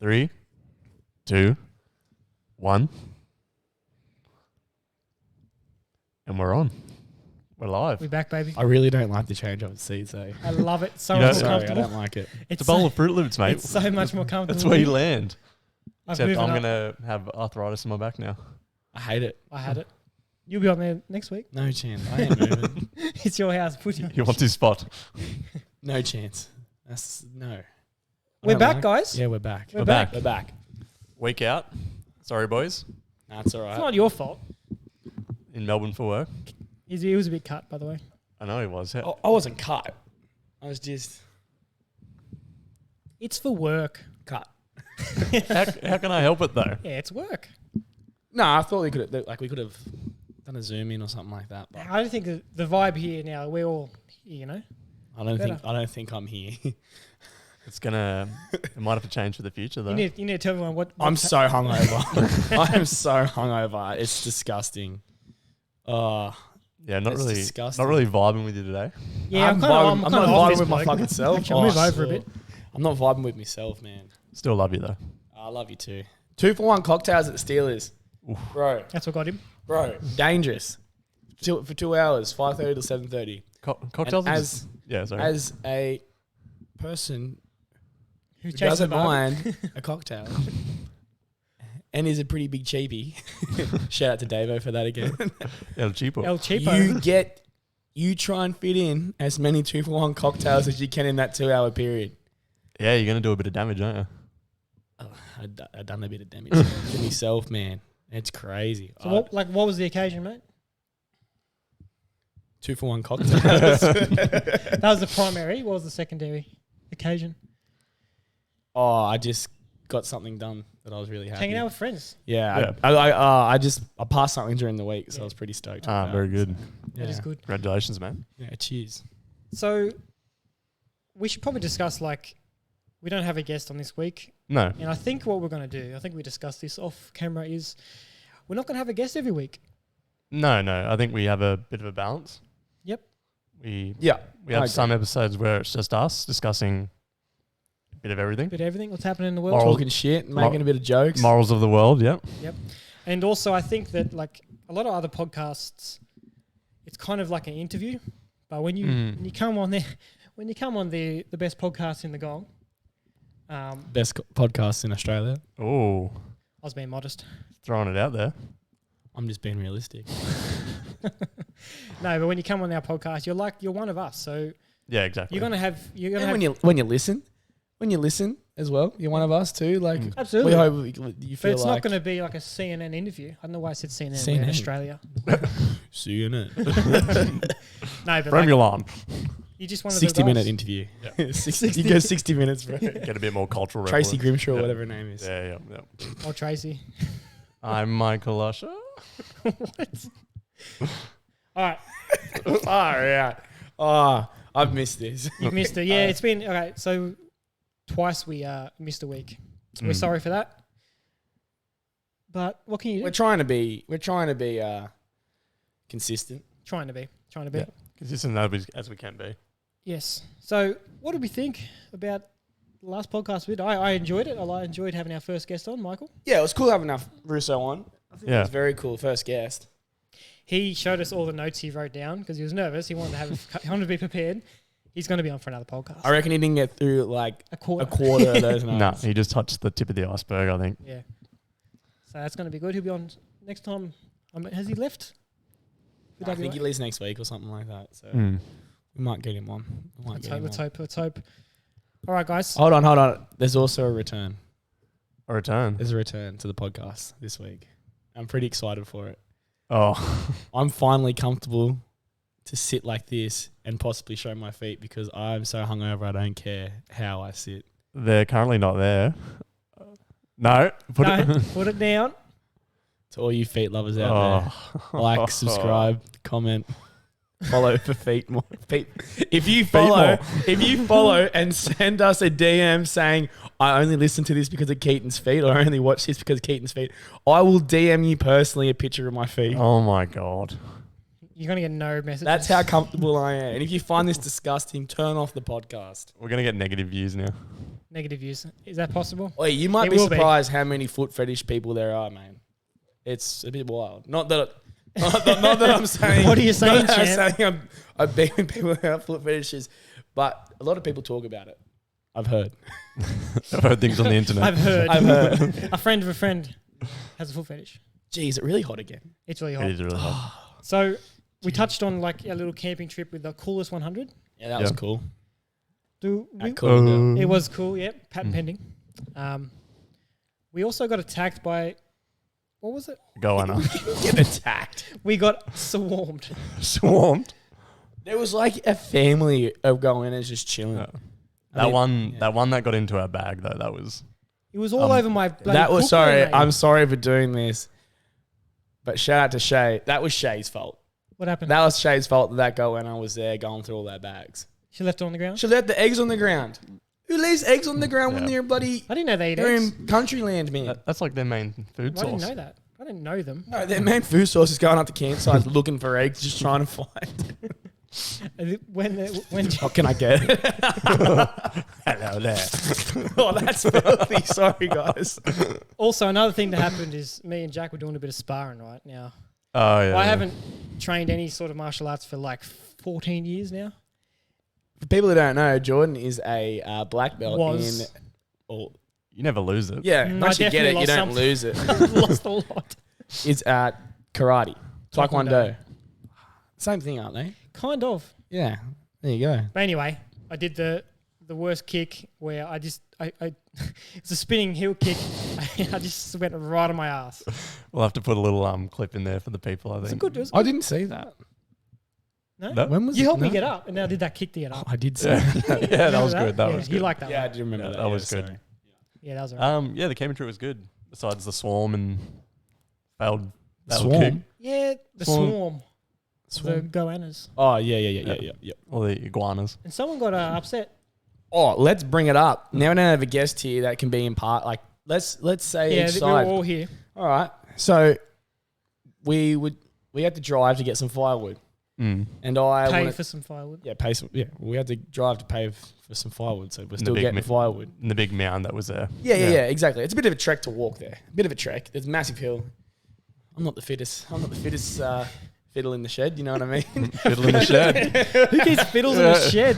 3, 2, 1. And we're on. We're live. We're back, baby. I really don't like the change of seats, though. I love it. So You know- much more Sorry, I comfortable. don't like it. It's a bowl of Fruit Loops, mate. It's so much more comfortable. That's where you land. I've Except moved I'm it up. going to have arthritis in my back now. I hate it. I had it. You'll be on there next week. No chance. I ain't moving. It's your house. Put you. He wants his spot. No chance. That's no. I We're don't back, like- guys. Yeah, we're back. We're back. We're back. Week out. Sorry, boys. That's all It's right. not your fault. In Melbourne for work. He was a bit cut, by the way. I know he was. I wasn't cut. I was just It's for work. cut. How can I help it, though? Yeah, it's work. No, I thought we could have done a zoom in or something like that. But I don't think the vibe here now. We're all here, you know. I don't Better. think I'm here. It might have to change for the future, though. You need to tell everyone what. I'm so hungover. I am so hungover. It's disgusting. Yeah, not It's really disgusting. Not really vibing with you today. Yeah, I'm not kind of vibing with my fucking self. Actually, I'll move over a bit. I'm not vibing with myself, man. Still love you, though. I love you too. 2-for-1 cocktails at the Steelers. Oof. Bro, That's what got him. dangerous. For 2 hours, 5:30 to 7:30. Cocktails? And are just- yeah, sorry. as a person Who who doesn't mind a cocktail and is a pretty big cheapie, shout out to Davo for that again. El Cheapo. El Cheapo. You try and fit in as many 2-for-1 cocktails as you can in that 2-hour period. Yeah, you're going to do a bit of damage, aren't you? I done a bit of damage to myself, man. It's crazy. So what was the occasion, mate? 2-for-1 cocktails. That was the primary. What was the secondary occasion? Oh, I just got something done that I was really happy. Hanging out with friends. Yeah. I passed something during the week, so I was pretty stoked. about Very it, good. so, That is good. Congratulations, man. Yeah, cheers. So we should probably discuss, we don't have a guest on this week. No. And I think what we're going to do, I think we discussed this off camera, is we're not going to have a guest every week. No. I think we have a bit of a balance. Yep. We Yeah. have some episodes where it's just us discussing a bit of everything. Bit of everything, what's happening in the world. Talking shit, making a bit of jokes. Morals of the world, yep. And also I think that a lot of other podcasts, it's kind of like an interview. But when you come on there, when you come on the best podcast in the gong, Best podcast in Australia. Oh, I was being modest. throwing it out there. I'm just being realistic. No, but when you come on our podcast, you're one of us. So Yeah, exactly. you're gonna have And when you listen as well, you're one of us too. Like absolutely. we hope you But feel it's like not going to be like a CNN interview. I don't know why I said CNN. We're CNN. in Australia. CNN. No, but From Milan. you just want to 60-minute interview. Yeah. You go 60 minutes, bro. Get a bit more cultural Tracy reference. Grimshaw, Yeah. whatever her name is. Yeah. Oh, Tracy. I'm Michael Usher. What? All right. Far out. Oh, I've missed this. You've missed it. Yeah, it's been okay. So twice we missed a week. So we're sorry for that. But what can you do? We're trying to be consistent. Trying to be. Yeah. Consistent as we can be. Yes. So what did we think about the last podcast we did? I enjoyed it. I enjoyed having our first guest on, Michael. Yeah, it was cool having Russo on. I think it Yeah. was very cool. First guest. He showed us all the notes he wrote down because he was nervous. He wanted to be prepared. He's going to be on for another podcast. I reckon he didn't get through like A quarter. of those No, notes. he just touched the tip of the iceberg, I think. Yeah. So that's going to be good. He'll be on next time. Has he left? I think he leaves next week or something like that. So Mm. we might get him on. Let's hope. All right, guys. Hold on. There's also a return. A return. There's a return to the podcast this week. I'm pretty excited for it. Oh, I'm finally comfortable to sit like this and possibly show my feet because I'm so hungover I don't care how I sit. they're currently not there. No, put Put it down. To all you feet lovers out there, like, subscribe, comment, follow for feet more. Feet. If you follow and send us a DM saying I only listen to this because of Keaton's feet or I only watch this because of Keaton's feet, I will DM you personally a picture of my feet. Oh my God. You're going to get no messages. That's how comfortable I am. And if you find this disgusting, turn off the podcast. We're going to get negative views now. negative views. Is that possible? Oi, you might It be will be. surprised how many foot fetish people there are, man. It's a bit wild. Not that I'm saying. What are you saying, not that champ? I'm saying I'm beating people who have foot fetishes, but a lot of people talk about it. I've heard. I've heard things on the internet. I've heard. A friend of a friend has a foot fetish. Gee, is it really hot again? It's really hot. It is really hot. So we touched on like a little camping trip with the coolest 100. Yeah, that was cool. It was cool, yeah. Patent pending. We also got attacked by, what was it? Goanna. Get attacked. We got swarmed. Swarmed. There was like a family of Goannas just chilling. Yeah. That one that got into our bag though, that was It was all over my bloody That was cookware, sorry. mate. I'm sorry for doing this, but shout out to Shay. That was Shay's fault. What happened? That was Shay's fault that Goanna was there going through all our bags. She left it on the ground? She left the eggs on the ground. Who leaves eggs on the ground when they're bloody? I didn't know they eat They're eggs. in country land, man. that's like their main food I source. didn't know that. I didn't know them. No, their main food source is going up to campsites looking for eggs, just trying to find. When What can I get? Hello there. Oh, that's filthy. Sorry, guys. Also, another thing that happened is me and Jack were doing a bit of sparring right now. Oh yeah. I haven't trained any sort of martial arts for like 14 years now. For people who don't know, Jordan is a black belt Was. in. Oh, You never lose it. yeah, Mm, once I you get it, you definitely don't lost lose it. I've lost a lot. It's karate, taekwondo. Taekwondo. Same thing, aren't they? Kind of. Yeah. There you go. But anyway, I did the worst kick where I it's a spinning heel kick. I just went right on my ass. We'll have to put a little clip in there for the people, I It was think. good. It was I good. didn't see that. No? No? When was You it? helped me No? get up, and then I did that kick to get Oh, up. I did see Yeah, that. yeah, that Remember was good. That Yeah, was you good. liked that Yeah, I one. do remember Yeah, that. that was Yeah, good. sorry. Yeah, that was alright. Yeah, the camping trip was good. Besides the swarm and failed Swarm? kick. Yeah, the Swarm. swarm. The Goannas. Oh, yeah. Or the iguanas. And someone got upset. Oh, let's bring it up. Now we don't have a guest here that can be in part. Like, let's say Yeah, each we side. were all here. All right. So we had to drive to get some firewood, Mm. and I Pay wanted, for some firewood. pay some. Yeah, we had to drive to pay for some firewood, so we're the still big getting mi- firewood. And the big mound that was there. Yeah, exactly. It's a bit of a trek to walk there. A bit of a trek. There's a massive hill. I'm not the fittest fiddle in the shed. You know what I mean? Fiddle in the shed. Who keeps fiddles in a shed?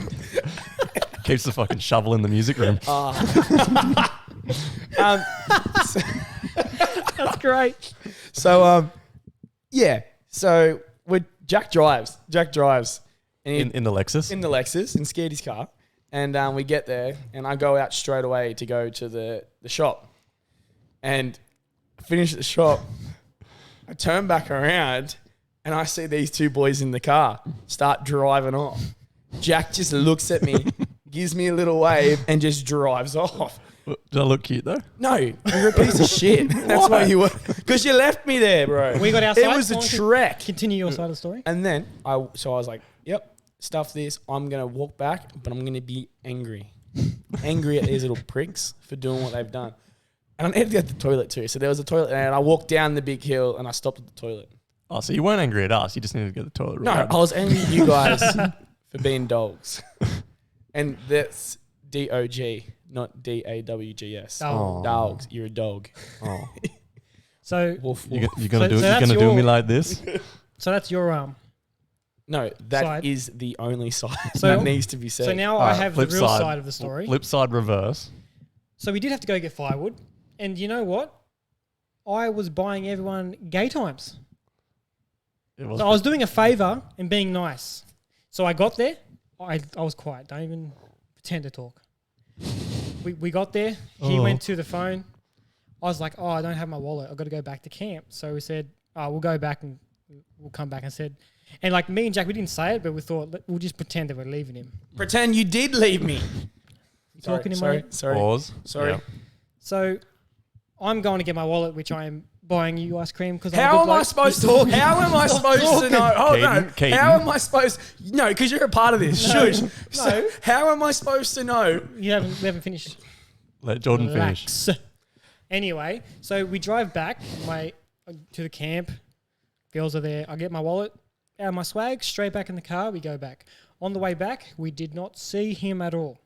Keeps the fucking shovel in the music room. That's great. So Jack drives. And he- In the Lexus. in the Lexus and scared his car. And we get there, and I go out straight away to go to the shop. And I finish at the shop. I turn back around, and I see these two boys in the car start driving off. Jack just looks at me, gives me a little wave, and just drives off. Did I look cute though? No, you're a piece of shit. That's why you were. Because you left me there, bro. We got outside. It was a Go on, trek. Continue your side of the story. And then I was like, yep, stuff this. I'm going to walk back, but I'm going to be angry. Angry at these little pricks for doing what they've done. And I needed to go to the toilet too. So there was a toilet there, and I walked down the big hill and I stopped at the toilet. Oh, so you weren't angry at us. You just needed to go to the toilet. No, right? I was angry at you guys for being dogs. And that's DOG, not DAWGS. Oh. Dogs. You're a dog. Oh. So, Wolf, You're wolf. gonna So do it. You're that's gonna do your- me like this. so that's your No, that is Side. the only side So- that needs to be said. So now I Alright, have the flip real side of the story. Flip side reverse. So we did have to go get firewood, and you know what? I was buying everyone gay times. It was So I was doing a favour and being nice. So I got there. I was quiet. Don't even pretend to talk. We got there. He Oh. went to the phone. I was like, I don't have my wallet. I've got to go back to camp. So we said, we'll go back and we'll come back and said, and like me and Jack, we didn't say it, but we thought we'll just pretend that we're leaving him. Pretend you did leave me. You talking to sorry, me? sorry. Pause. Sorry. Yeah. So I'm going to get my wallet, which I am buying you ice cream because How am I supposed to? How am I supposed to know? Oh no! Keaton. How am I supposed? No, because you're a part of this. No, Shush. So how am I supposed to know? We haven't finished. Let Jordan finish. Relax. Anyway, so we drive back to the camp. Girls are there. I get my wallet out of my swag, straight back in the car. We go back. On the way back, we did not see him at all.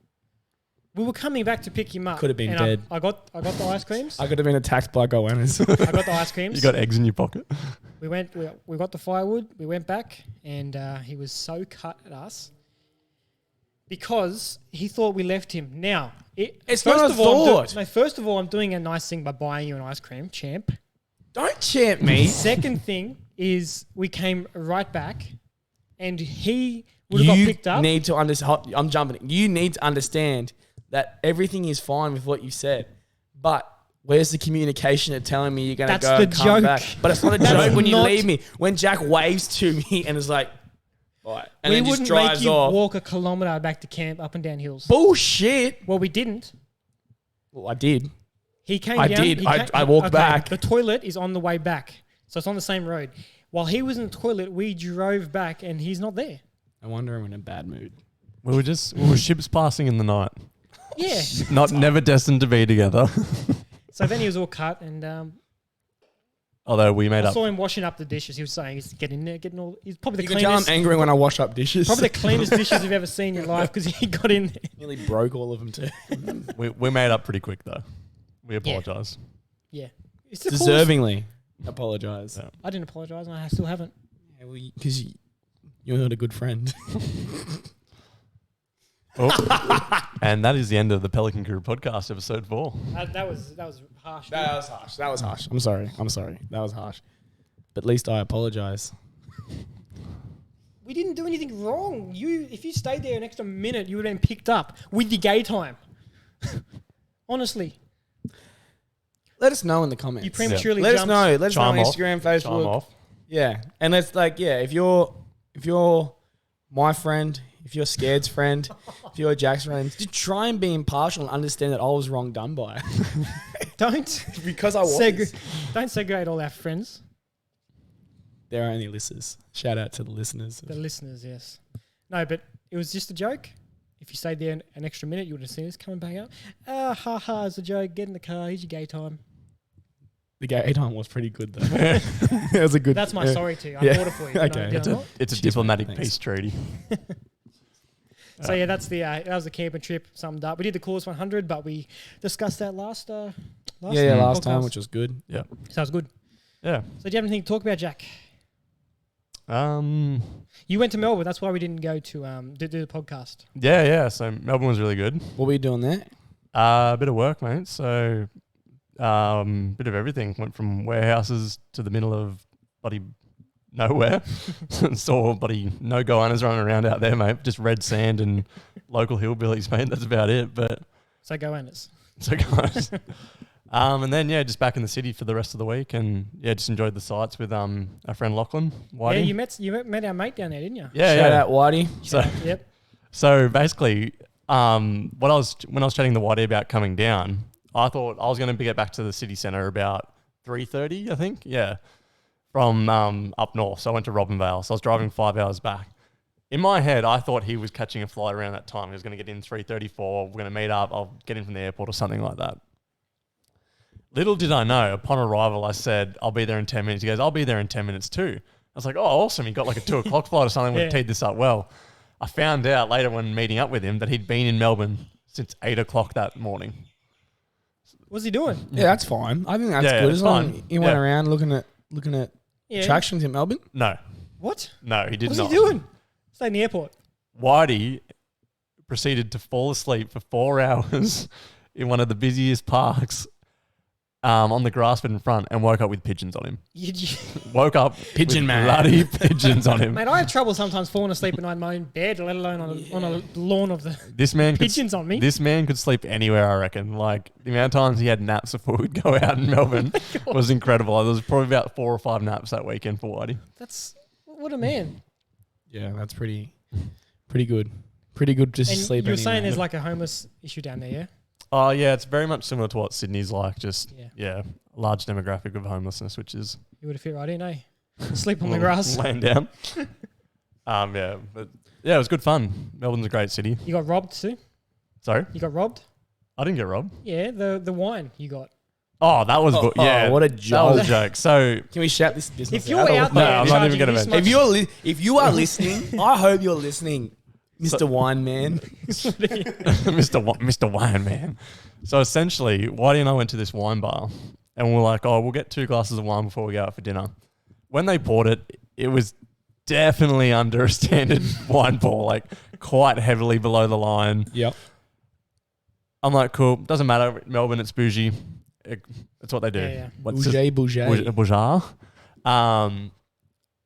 We were coming back to pick him up. Could have been and dead. I got the ice creams. I could have been attacked by goannas. I got the ice creams. You got eggs in your pocket. We got the firewood. We went back, and he was so cut at us because he thought we left him. Now, It's not a thought. First of all, I'm doing a nice thing by buying you an ice cream, champ. Don't champ me. Second thing is we came right back, and he would have got picked up. You need to understand. I'm jumping. You need to understand that everything is fine with what you said, but where's the communication of telling me you're going to go and come joke. back? But it's not a joke when you leave me. When Jack waves to me and is like, all right, and then just drives make you off. walk a kilometre back to camp up and down hills. Bullshit. Well, we didn't. Well, I did. He came I down. did. I walked back. The toilet is on the way back. So it's on the same road. While he was in the toilet, we drove back and he's not there. I wonder I'm in a bad mood. We were ships passing in the night. Yeah. Never destined to be together. So then he was all cut and Although we made I up. saw him washing up the dishes. He was saying he's getting there, he's probably the You can tell cleanest. I'm angry when I wash up dishes. Probably the cleanest dishes you've ever seen in your life because he got in there. Nearly broke all of them too. We made up pretty quick though. We apologise. Yeah. It's the coolest- Deservingly apologise. Yeah. I didn't apologise and I still haven't. Yeah, well, because you're not a good friend. Oh. And that is the end of the Pelican Crew podcast, episode 4. That was harsh. That was harsh. I'm sorry. That was harsh. But at least I apologise. We didn't do anything wrong. If you stayed there an extra minute, you would have been picked up with your gay time. Honestly. Let us know in the comments. You prematurely Let us jumped. know. Let us know on Chime off. Instagram, Chime Facebook. off. Yeah. And it's like, yeah, if you're my friend, if you're Scared's friend, if you're Jack's friend, just try and be impartial and understand that I was wrong done by. Don't Because I was. don't segregate all our friends. They're only listeners. Shout out to the listeners. The listeners, yes. No, but it was just a joke. If you stayed there an extra minute, you would have seen us coming back up. Ha ha, it's a joke. Get in the car. Here's your gay time. The gay time was pretty good though. It was a good. That's my sorry to you. I Yeah. bought it for you. Okay. Did I not? It's a Cheers, diplomatic mate. Thanks. peace treaty. So yeah, that's that was the camping trip summed up. We did the coolest 100, but we discussed that last last podcast. time, which was good. Yeah. Sounds good. Yeah. So do you have anything to talk about, Jack? Yeah, You went to Melbourne. That's why we didn't go to do the podcast. yeah. So Melbourne was really good. What were you doing there? A bit of work, mate. So, bit of everything. Went from warehouses to the middle of bloody nowhere. Saw bloody no goannas running around out there, mate. Just red sand and local hillbillies, mate. That's about it. But So Goannas. so guys, and then just back in the city for the rest of the week, and just enjoyed the sights with our friend Lachlan. Whitey. Yeah, you met our mate down there, didn't you? Yeah, Shout out Whitey. So, Yep. so basically, when I was chatting to Whitey about coming down, I thought I was going to get back to the city centre about 3:30, I think. Yeah, from up north. So I went to Robinvale. So I was driving 5 hours back. In my head, I thought he was catching a flight around that time. He was going to get in 3:34. We're going to meet up. I'll get in from the airport or something like that. Little did I know, upon arrival, I said, I'll be there in 10 minutes. He goes, I'll be there in 10 minutes too. I was like, oh, awesome. He got like a 2 o'clock flight or something. Yeah. We've teed this up well. I found out later when meeting up with him that he'd been in Melbourne since 8 o'clock that morning. What's he doing? Yeah, that's fine. I think that's Yeah, good. it's As long fine. as you went Yeah. around looking at Yeah. attractions in Melbourne. No, What? no, he did What's not. he doing? Stay in the airport. Whitey proceeded to fall asleep for 4 hours in one of the busiest parks on the grass bed in front and woke up with pigeons on him. Woke up Pigeon with man. bloody pigeons on him. Mate, I have trouble sometimes falling asleep at night in my own bed, let alone on a lawn of the This man pigeons on me. This man could sleep anywhere, I reckon. Like, the amount of times he had naps before we'd go out in Melbourne was incredible. There was probably about 4 or 5 naps that weekend for Whitey. That's what a man. Yeah, that's pretty good. Pretty good just And to sleep you were saying anywhere. there's like a homeless issue down there, yeah? Oh, yeah, it's very much similar to what Sydney's like. Just, Yeah. a large demographic of homelessness, which is You would have fit right in, eh? Sleep on the grass. laying down. But yeah, it was good fun. Melbourne's a great city. You got robbed too? Sorry? You got robbed? I didn't get robbed. Yeah, the wine you got. Oh, that was yeah. what a That was joke. a joke. So Can we shout this business If you're out? out No, there, I'm not even charging gonna this mention- much- If you are listening, I hope you're listening. Mr. Wine Man. Mr. Wine Man. So essentially, Whitey and I went to this wine bar and we're like, oh, we'll get 2 glasses of wine before we go out for dinner. When they poured it, it was definitely under a standard wine pour, like quite heavily below the line. Yep. I'm like, cool. Doesn't matter. Melbourne, it's bougie. It's what they do. Yeah. Bougie.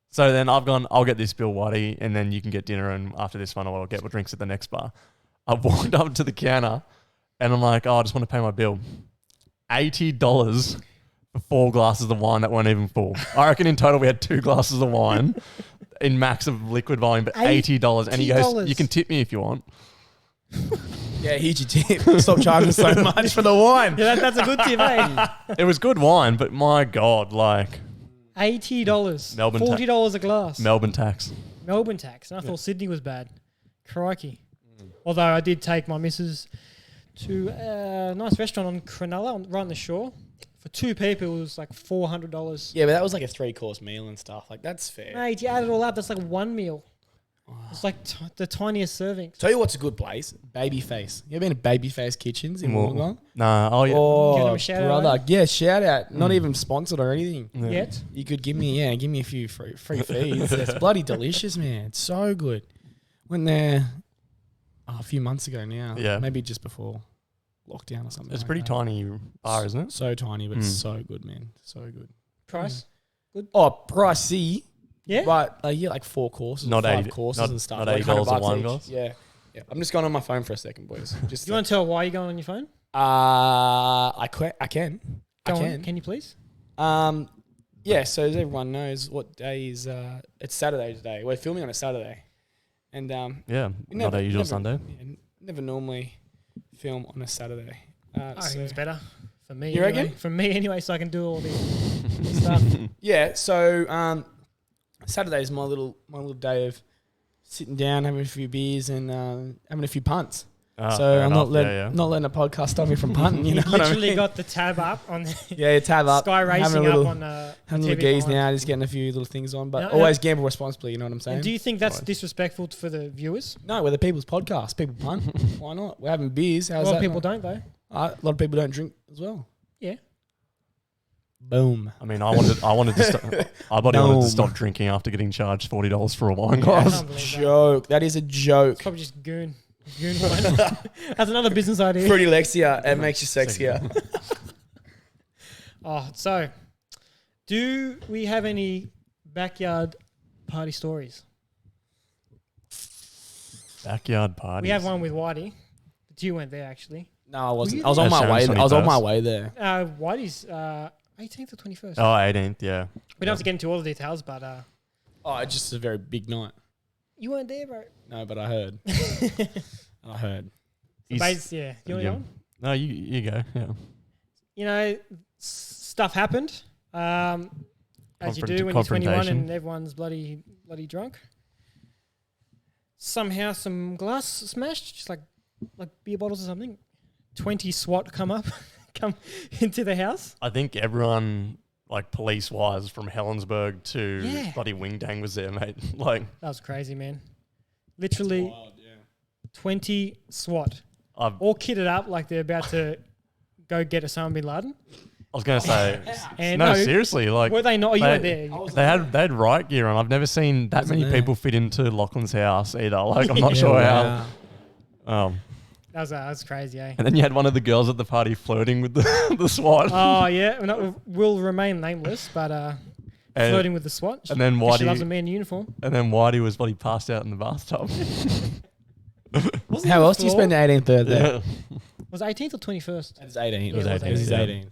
So then I've gone, I'll get this bill, Whitey, and then you can get dinner. And after this one, I'll get what drinks at the next bar. I've walked up to the counter and I'm like, oh, I just want to pay my bill. $80 for 4 glasses of wine that weren't even full. I reckon in total we had 2 glasses of wine in max of liquid volume, but $80. And he goes, you can tip me if you want. Yeah, here's your tip. Stop charging so much for the wine. Yeah, that's a good tip, eh? It was good wine, but my God, like... $80. Melbourne $40 a glass. Melbourne tax. Melbourne tax. And I thought Sydney was bad. Crikey. Although I did take my missus to a nice restaurant on Cronulla, right on the shore. For 2 people, it was like $400. Yeah, but that was like a 3-course meal and stuff. Like, that's fair. Mate, you add it all up, that's like 1 meal. It's like the tiniest servings. Tell you what's a good place. Babyface. You ever been to Babyface Kitchens in Wollongong? Nah. Oh, yeah. Give them Oh, a shout brother. out, Yeah, shout out. Not even sponsored or anything. Yeah. Yet. You could give me a few free feeds. It's bloody delicious, man. It's so good. Went there a few months ago now. Yeah. Maybe just before lockdown or something. It's a like pretty that. tiny bar, isn't it? So tiny, but so good, man. So good. Price? Oh, pricey. Yeah? But like 4 courses, Not 5 80 courses not- and stuff. not like $80 a $100 wine each. glass? Yeah. I'm just going on my phone for a second, boys. Just Do you want to tell why you're going on your phone? I can. Go I on. can. Can you please? Yeah, so as everyone knows, what day is it's Saturday today. We're filming on a Saturday. And Yeah. we Not a usual Sunday. yeah, never normally film on a Saturday. I think it's better for me. You anyway. reckon? For me anyway, so I can do all the stuff. Yeah, so Saturday is my little day of sitting down, having a few beers, and having a few punts. So I'm not letting a podcast stop me from punting. You know what I Literally mean? got the tab up on Yeah, tab up. Sky having Racing a little, up on having a TV little geese behind. now, just getting a few little things on, but No, always gamble responsibly. You know what I'm saying? And do you think that's Right. disrespectful for the viewers? No, we're the people's podcast. People punt. Why not? We're having beers. A How's lot that? of people don't though. A lot of people don't drink as well. Yeah. Boom. I mean, I wanted to stop drinking after getting charged $40 for a wine I glass. can't believe that. Joke. That is a joke. It's probably just goon wine. That's another business idea. Fruity Lexia. It makes you sexier. Oh, so do we have any backyard party stories? Backyard parties. We have one with Whitey, but you went there actually. No, I wasn't. you I was on there? my way. Sharon's I was on my 21st. way there. Whitey's 18th or 21st. Oh, 18th, yeah. We don't have to get into all the details, but Oh, it's just a very big night. you weren't there, bro. No, but I heard. I heard. He's- Yeah. You want to go on? No, you go. Yeah. You know, stuff happened. As you do when you're 21 Confrontation. and everyone's bloody drunk. Somehow some glass smashed, just like beer bottles or something. 20 SWAT come into the house. I think everyone, like police-wise, from Helensburgh to Yeah. bloody Wingdang was there, mate. Like, That was crazy, man. Literally Wild, yeah. 20 SWAT. I All kitted up like they're about to go get Osama bin Laden. was going to say, And no, seriously, like were they not? You they- weren't there. they had riot gear on. I've never seen that Wasn't many there. people fit into Lachlan's house either. Like, I'm not Yeah, sure wow. how. That was crazy, eh? And then you had one of the girls at the party flirting with the SWAT. Oh, yeah. We'll remain nameless, but And- flirting with the SWAT. and then She Whitey, loves a man in uniform. and then Whitey was bloody passed out in the bathtub. How else do you spend the 18th birthday? Yeah. Was it 18th or 21st? It's 18th. It was 18th, It was his yeah. 18th.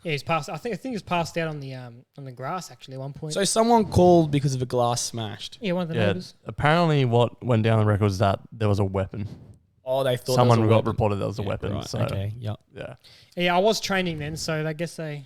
Yeah, he's passed. I think he was passed out on the grass actually at one point. So someone called because of a glass smashed. yeah, one of the Yeah. neighbours. Apparently, what went down the record was that there was a weapon. Oh, they thought Someone there was a got weapon. reported there was a Yeah, weapon. right, So okay, yep. yeah, Yeah, I was training then, so I guess they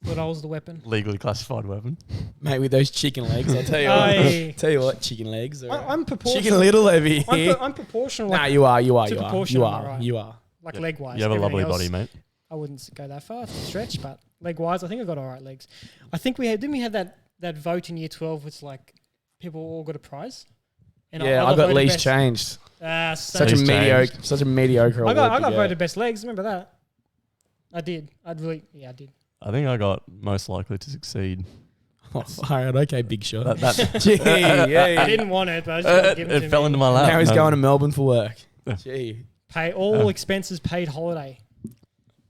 thought I was the weapon. legally classified weapon. Mate, with those chicken legs, I'll tell you Aye. what. Tell you what, chicken legs. Are I'm proportional. Chicken little over here. I'm proportional. Like, Nah, you are. to proportion, am I right? You are. like Yeah. leg wise. You have a lovely body, mate. I wouldn't go that far, stretch, but leg wise, I think I got all right legs. I think didn't we have that vote in year 12 with like people all got a prize? And Yeah, I got voted least best. changed. Such Such Least a mediocre, changed. such a mediocre. I award got to get. voted best legs. Remember that? I did. I did. I think I got most likely to succeed. Oh, all right, okay, big shot. That Gee, yeah. I didn't want it, but I just got given it to fell me. into my lap. Now he's No. going to Melbourne for work. Gee, Pay all expenses paid holiday.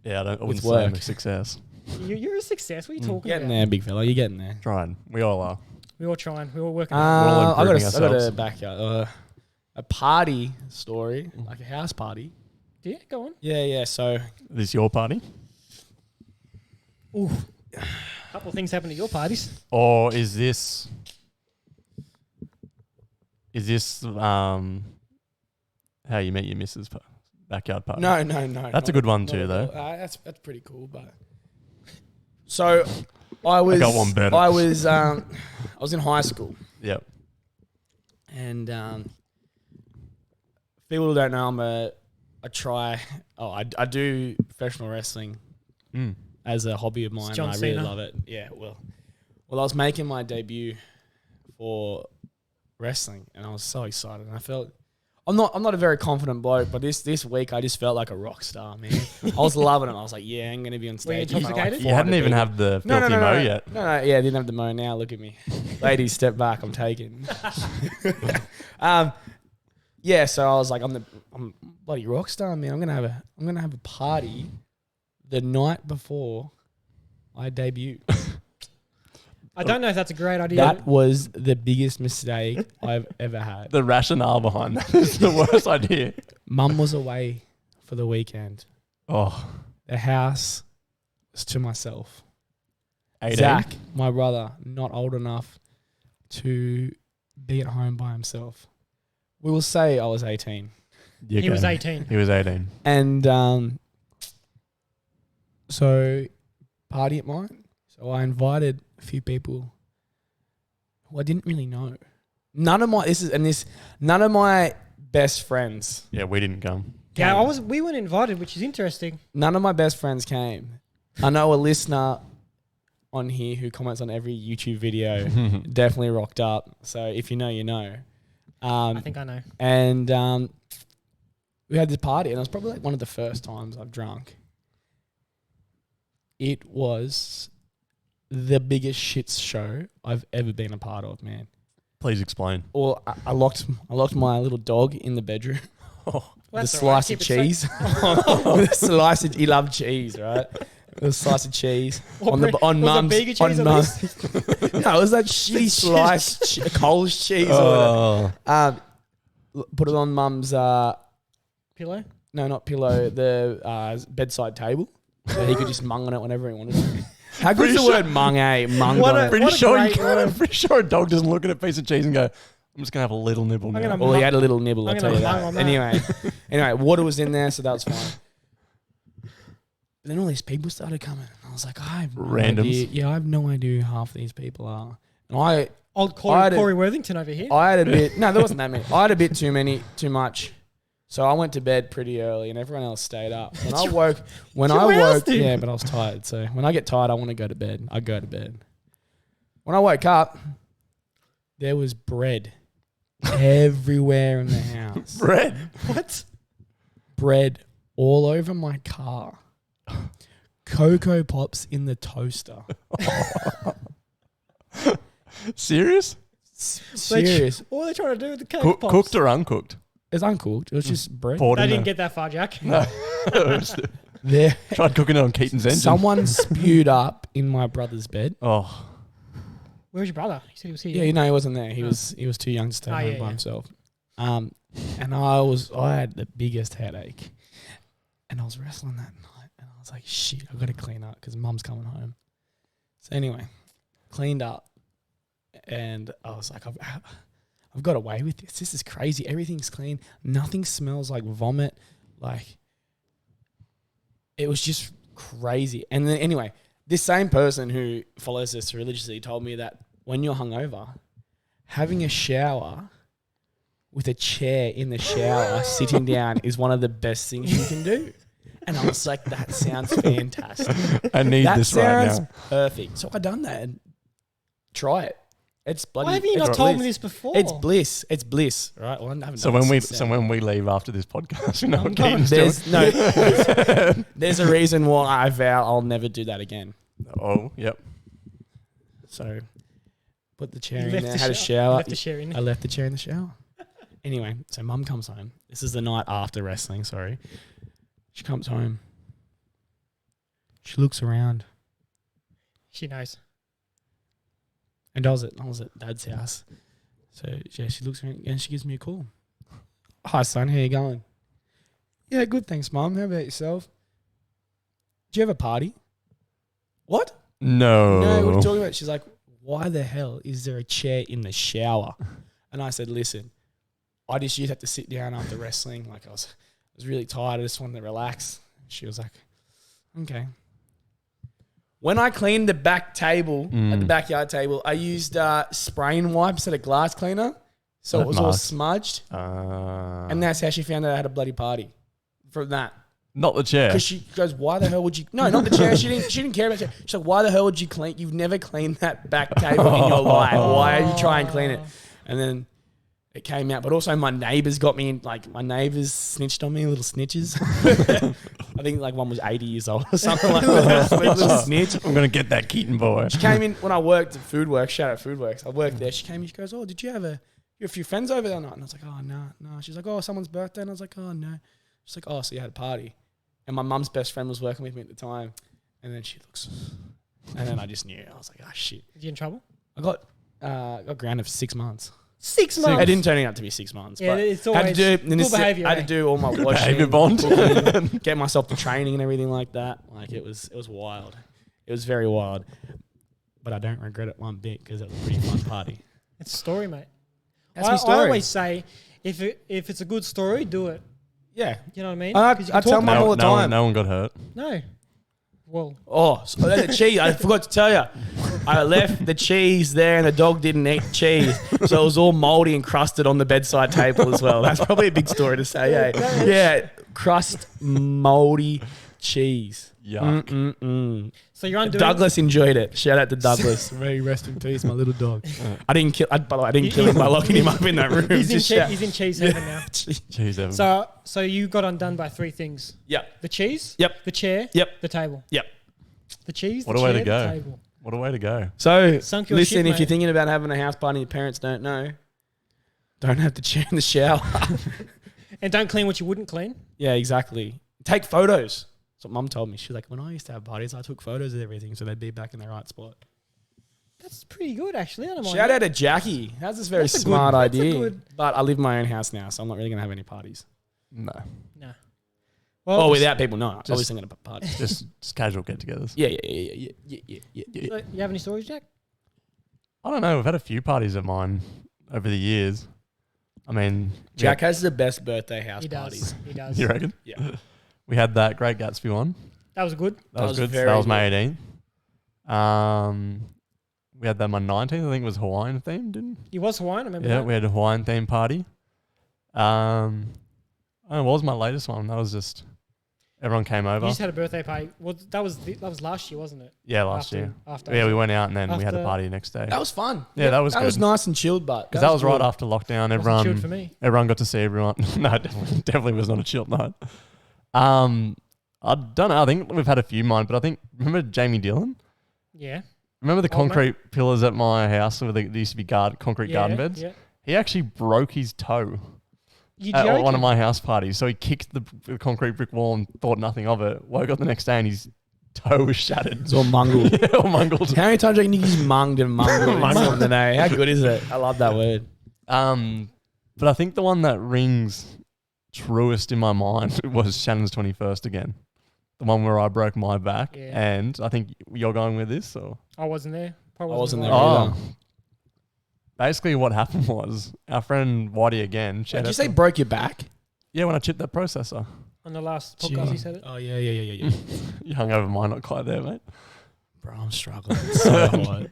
Yeah, I wouldn't say work. I'm a success. You're a success. What are you talking getting about? there, big fella. You're getting there. Trying. We all are. We're all trying. We're all working. all I got improving a ourselves. backyard, a party story, like a house party. Yeah, go on. Yeah. So This your party? Ooh. A couple of things happen at your parties. Or is this how you met your missus' backyard party? no. That's a good one too, though. That's pretty cool. But so I was. got one better. I was in high school, Yep. and people who don't know I do professional wrestling as a hobby of mine. John And I really Cena. love it. Yeah. Well, I was making my debut for wrestling, and I was so excited. And I felt I'm not a very confident bloke, but this week I just felt like a rock star, man. I was loving it. I was like, yeah, I'm gonna be on Were you stage. in front of, like, intoxicated? You hadn't 400 even people. had the filthy mo yet. No, yeah, I didn't have the mo. Now look at me, ladies, step back. I'm taking. Yeah, so I was like, I'm bloody rock star, man. I'm gonna have a party the night before I debut. I don't know if that's a great idea. That was the biggest mistake I've ever had. The rationale behind that is the worst idea. Mum was away for the weekend. Oh, The house was to myself. 18? Zach, my brother, not old enough to be at home by himself. We will say I was 18. He was 18. He was 18. And so party at mine. So I invited a few people who I didn't really know. None of my best friends. Yeah, we didn't come. Yeah, came. we weren't invited, which is interesting. None of my best friends came. I know a listener on here who comments on every YouTube video definitely rocked up. So if you know, you know. I think I know. And we had this party, and it was probably like one of the first times I've drunk. It was the biggest shit show I've ever been a part of, man. Please explain. Or I locked my little dog in the bedroom Oh, with a That's all right. slice of Keep it cheese. With a slice of, he loved cheese, right? With a slice of cheese on mum's. Was it On Bega mum's. cheese? No, it was that shitty sliced Coles cheese. Or whatever. Put it on mum's. Pillow? No, not pillow. The bedside table. So he could just mung on it whenever he wanted to. How good's the word mung, eh? Mung What on a- it. pretty what sure great I'm pretty sure a dog doesn't look at a piece of cheese and go, I'm just going to have a little nibble now. gonna Well, he had a little nibble, I'll I'm tell you gonna mung that. on that. Anyway, water was in there, so that was fine. But then all these people started coming. I was like, I have no Randoms. idea. Yeah, I have no idea who half these people are. And Old I had Corey Worthington over here. I had a bit. No, there wasn't that many. I had a bit too much. So I went to bed pretty early, and everyone else stayed up. When I woke, dude. yeah, but I was tired. So when I get tired, I want to go to bed. I go to bed. When I woke up, there was bread everywhere in the house. Bread. What? Bread all over my car. Cocoa Pops in the toaster. Serious? Serious. What are they trying to do with the cake pops? Cooked or uncooked? It's uncooked. It was just bread. Poured They in didn't there. get that far, Jack. No. There. Tried cooking it on Keaton's engine. Someone spewed up in my brother's bed. Oh. Where's your brother? He said he was here. Yeah, you know, he wasn't there. He was too young to stay home by himself. And I had the biggest headache, and I was wrestling that night, and I was like, shit, I've got to clean up because mum's coming home. So anyway, cleaned up, and I was like, I've got away with this. This is crazy. Everything's clean. Nothing smells like vomit. Like, it was just crazy. And then anyway, this same person who follows this religiously told me that when you're hungover, having a shower with a chair in the shower sitting down is one of the best things you can do. And I was like, that sounds fantastic. I need That this right sounds now. perfect. So I done that and try it. It's bloody. Why haven't you it's not told me bliss. this before? It's bliss. It's bliss. Right. Well, I haven't So done when we this since so when we leave after this podcast, you know what I'm Keaton's doing. there's a reason why I vow I'll never do that again. Oh, yep. So put the chair You in left there. the Had a shower- shower. left the chair in there. I left the chair in the shower. Anyway, so mum comes home. This is the night after wrestling. Sorry. She comes home. She looks around. She knows. And I was at Dad's house. So yeah, she looks around and she gives me a call. Hi son, how you going? Yeah, good, thanks, Mum. How about yourself? Do you have a party? What? No. No, what are you talking about? She's like, why the hell is there a chair in the shower? And I said, listen, I just used to have to sit down after wrestling. Like I was really tired. I just wanted to relax. She was like, okay. When I cleaned the back table, at the backyard table, I used spraying wipes at a glass cleaner. So it was all smudged. And that's how she found out I had a bloody party. From that. Not the chair. Because she goes, why the hell would you... No, not the chair. She didn't care about the chair. She's like, why the hell would you clean... You've never cleaned that back table in your life. Why are you trying to clean it? And then it came out. But also my neighbours got me in... Like, my neighbours snitched on me, little snitches. I think like one was 80 years old or something like that. Little snitch. I'm going to get that Keaton boy. She came in when I worked at Foodworks. Shout out Foodworks. I worked there. She came in. She goes, oh, did you have a few friends over there or not? And I was like, oh, no. She's like, oh, someone's birthday. And I was like, oh, no. She's like, oh, so you had a party. And my mum's best friend was working with me at the time. And then she looks... And then I just knew. I was like, oh, shit. Did you in trouble? I got grounded for 6 months. 6 months? It didn't turn out to be 6 months. Yeah, but it's always good behaviour. I had to do all my washing. Behaviour bond. cooking, get myself to training and everything like that. Like, it was wild. It was very wild. But I don't regret it one bit because it was a pretty fun party. It's a story, mate. That's my story. I always say, if it's a good story, do it. Yeah. You know what I mean? 'Cause you I can tell talk mum about all it. the time. No one got hurt. No. Well, Oh, so the cheese. I forgot to tell you. I left the cheese there and the dog didn't eat cheese. So it was all moldy and crusted on the bedside table as well. That's probably a big story to say, eh? Yeah, crust moldy cheese. Yuck. so you're undoing... Douglas enjoyed it. Shout out to Douglas. May rest in peace, my little dog. I didn't kill him by locking him up in that room. He's in cheese heaven now. Jeez, Evan. So you got undone by 3 things. Yep. The cheese. Yep. The chair. Yep. The table. Yep. The cheese, What the a way chair, to go. the table. What a way to go. So, Sunk your listen, ship, if mate. you're thinking about having a house party and your parents don't know, don't have the chair in the shower. And don't clean what you wouldn't clean. Yeah, exactly. Take photos. That's what Mum told me. She's like, when I used to have parties, I took photos of everything so they'd be back in the right spot. That's pretty good, actually. I don't mind Shout that. out to Jackie. That's this very That's a smart good- that's a idea. good- But I live in my own house now, so I'm not really going to have any parties. No. No. Oh, without people, no. Just- Obviously going to party. Just casual get-togethers. Yeah. So you have any stories, Jack? I don't know. We've had a few parties of mine over the years. I mean... Jack has the best birthday house He parties. does. He does. You reckon? Yeah. We had that Great Gatsby one. That was good. That was good. very That was good. my 18th. We had that my 19th. I think it was Hawaiian themed, didn't? He was Hawaiian. I remember Yeah, that. we had a Hawaiian themed party. I don't know, what was my latest one? That was just everyone came You over. just had a birthday party. Well, that was last year, wasn't it? Yeah, last year. After. Yeah, we went out and then we had a After- party the next day. That was fun. Yeah, that was That was good. nice and chilled, but... Because that was right good. after lockdown. Wasn't chilled for me. Everyone got to see everyone. No, it definitely was not a chilled night. I don't know. I think we've had a few mine, but I think, remember Jamie Dillon? Yeah. Remember the Old mate? concrete pillars at my house where there used to be concrete garden beds? Yeah. He actually broke his toe You at joking? one of my house parties. So he kicked the concrete brick wall and thought nothing of it. Woke up the next day and his toe was shattered. It's all mungled. Yeah, all mangled. How many times do you think he's munged and mungled Mungled. in today? How good is it? I love that word. But I think the one that rings truest in my mind was Shannon's 21st again. The one where I broke my back. Yeah. And I think you're going with this, or? I wasn't there. Probably I wasn't there involved. either. Basically what happened was our friend Whitey again. Did you say broke your back? Yeah, when I chipped that processor. On the last podcast, he said it. Oh, yeah. You hung over mine, not quite there, mate. Bro, I'm struggling. It's so hard.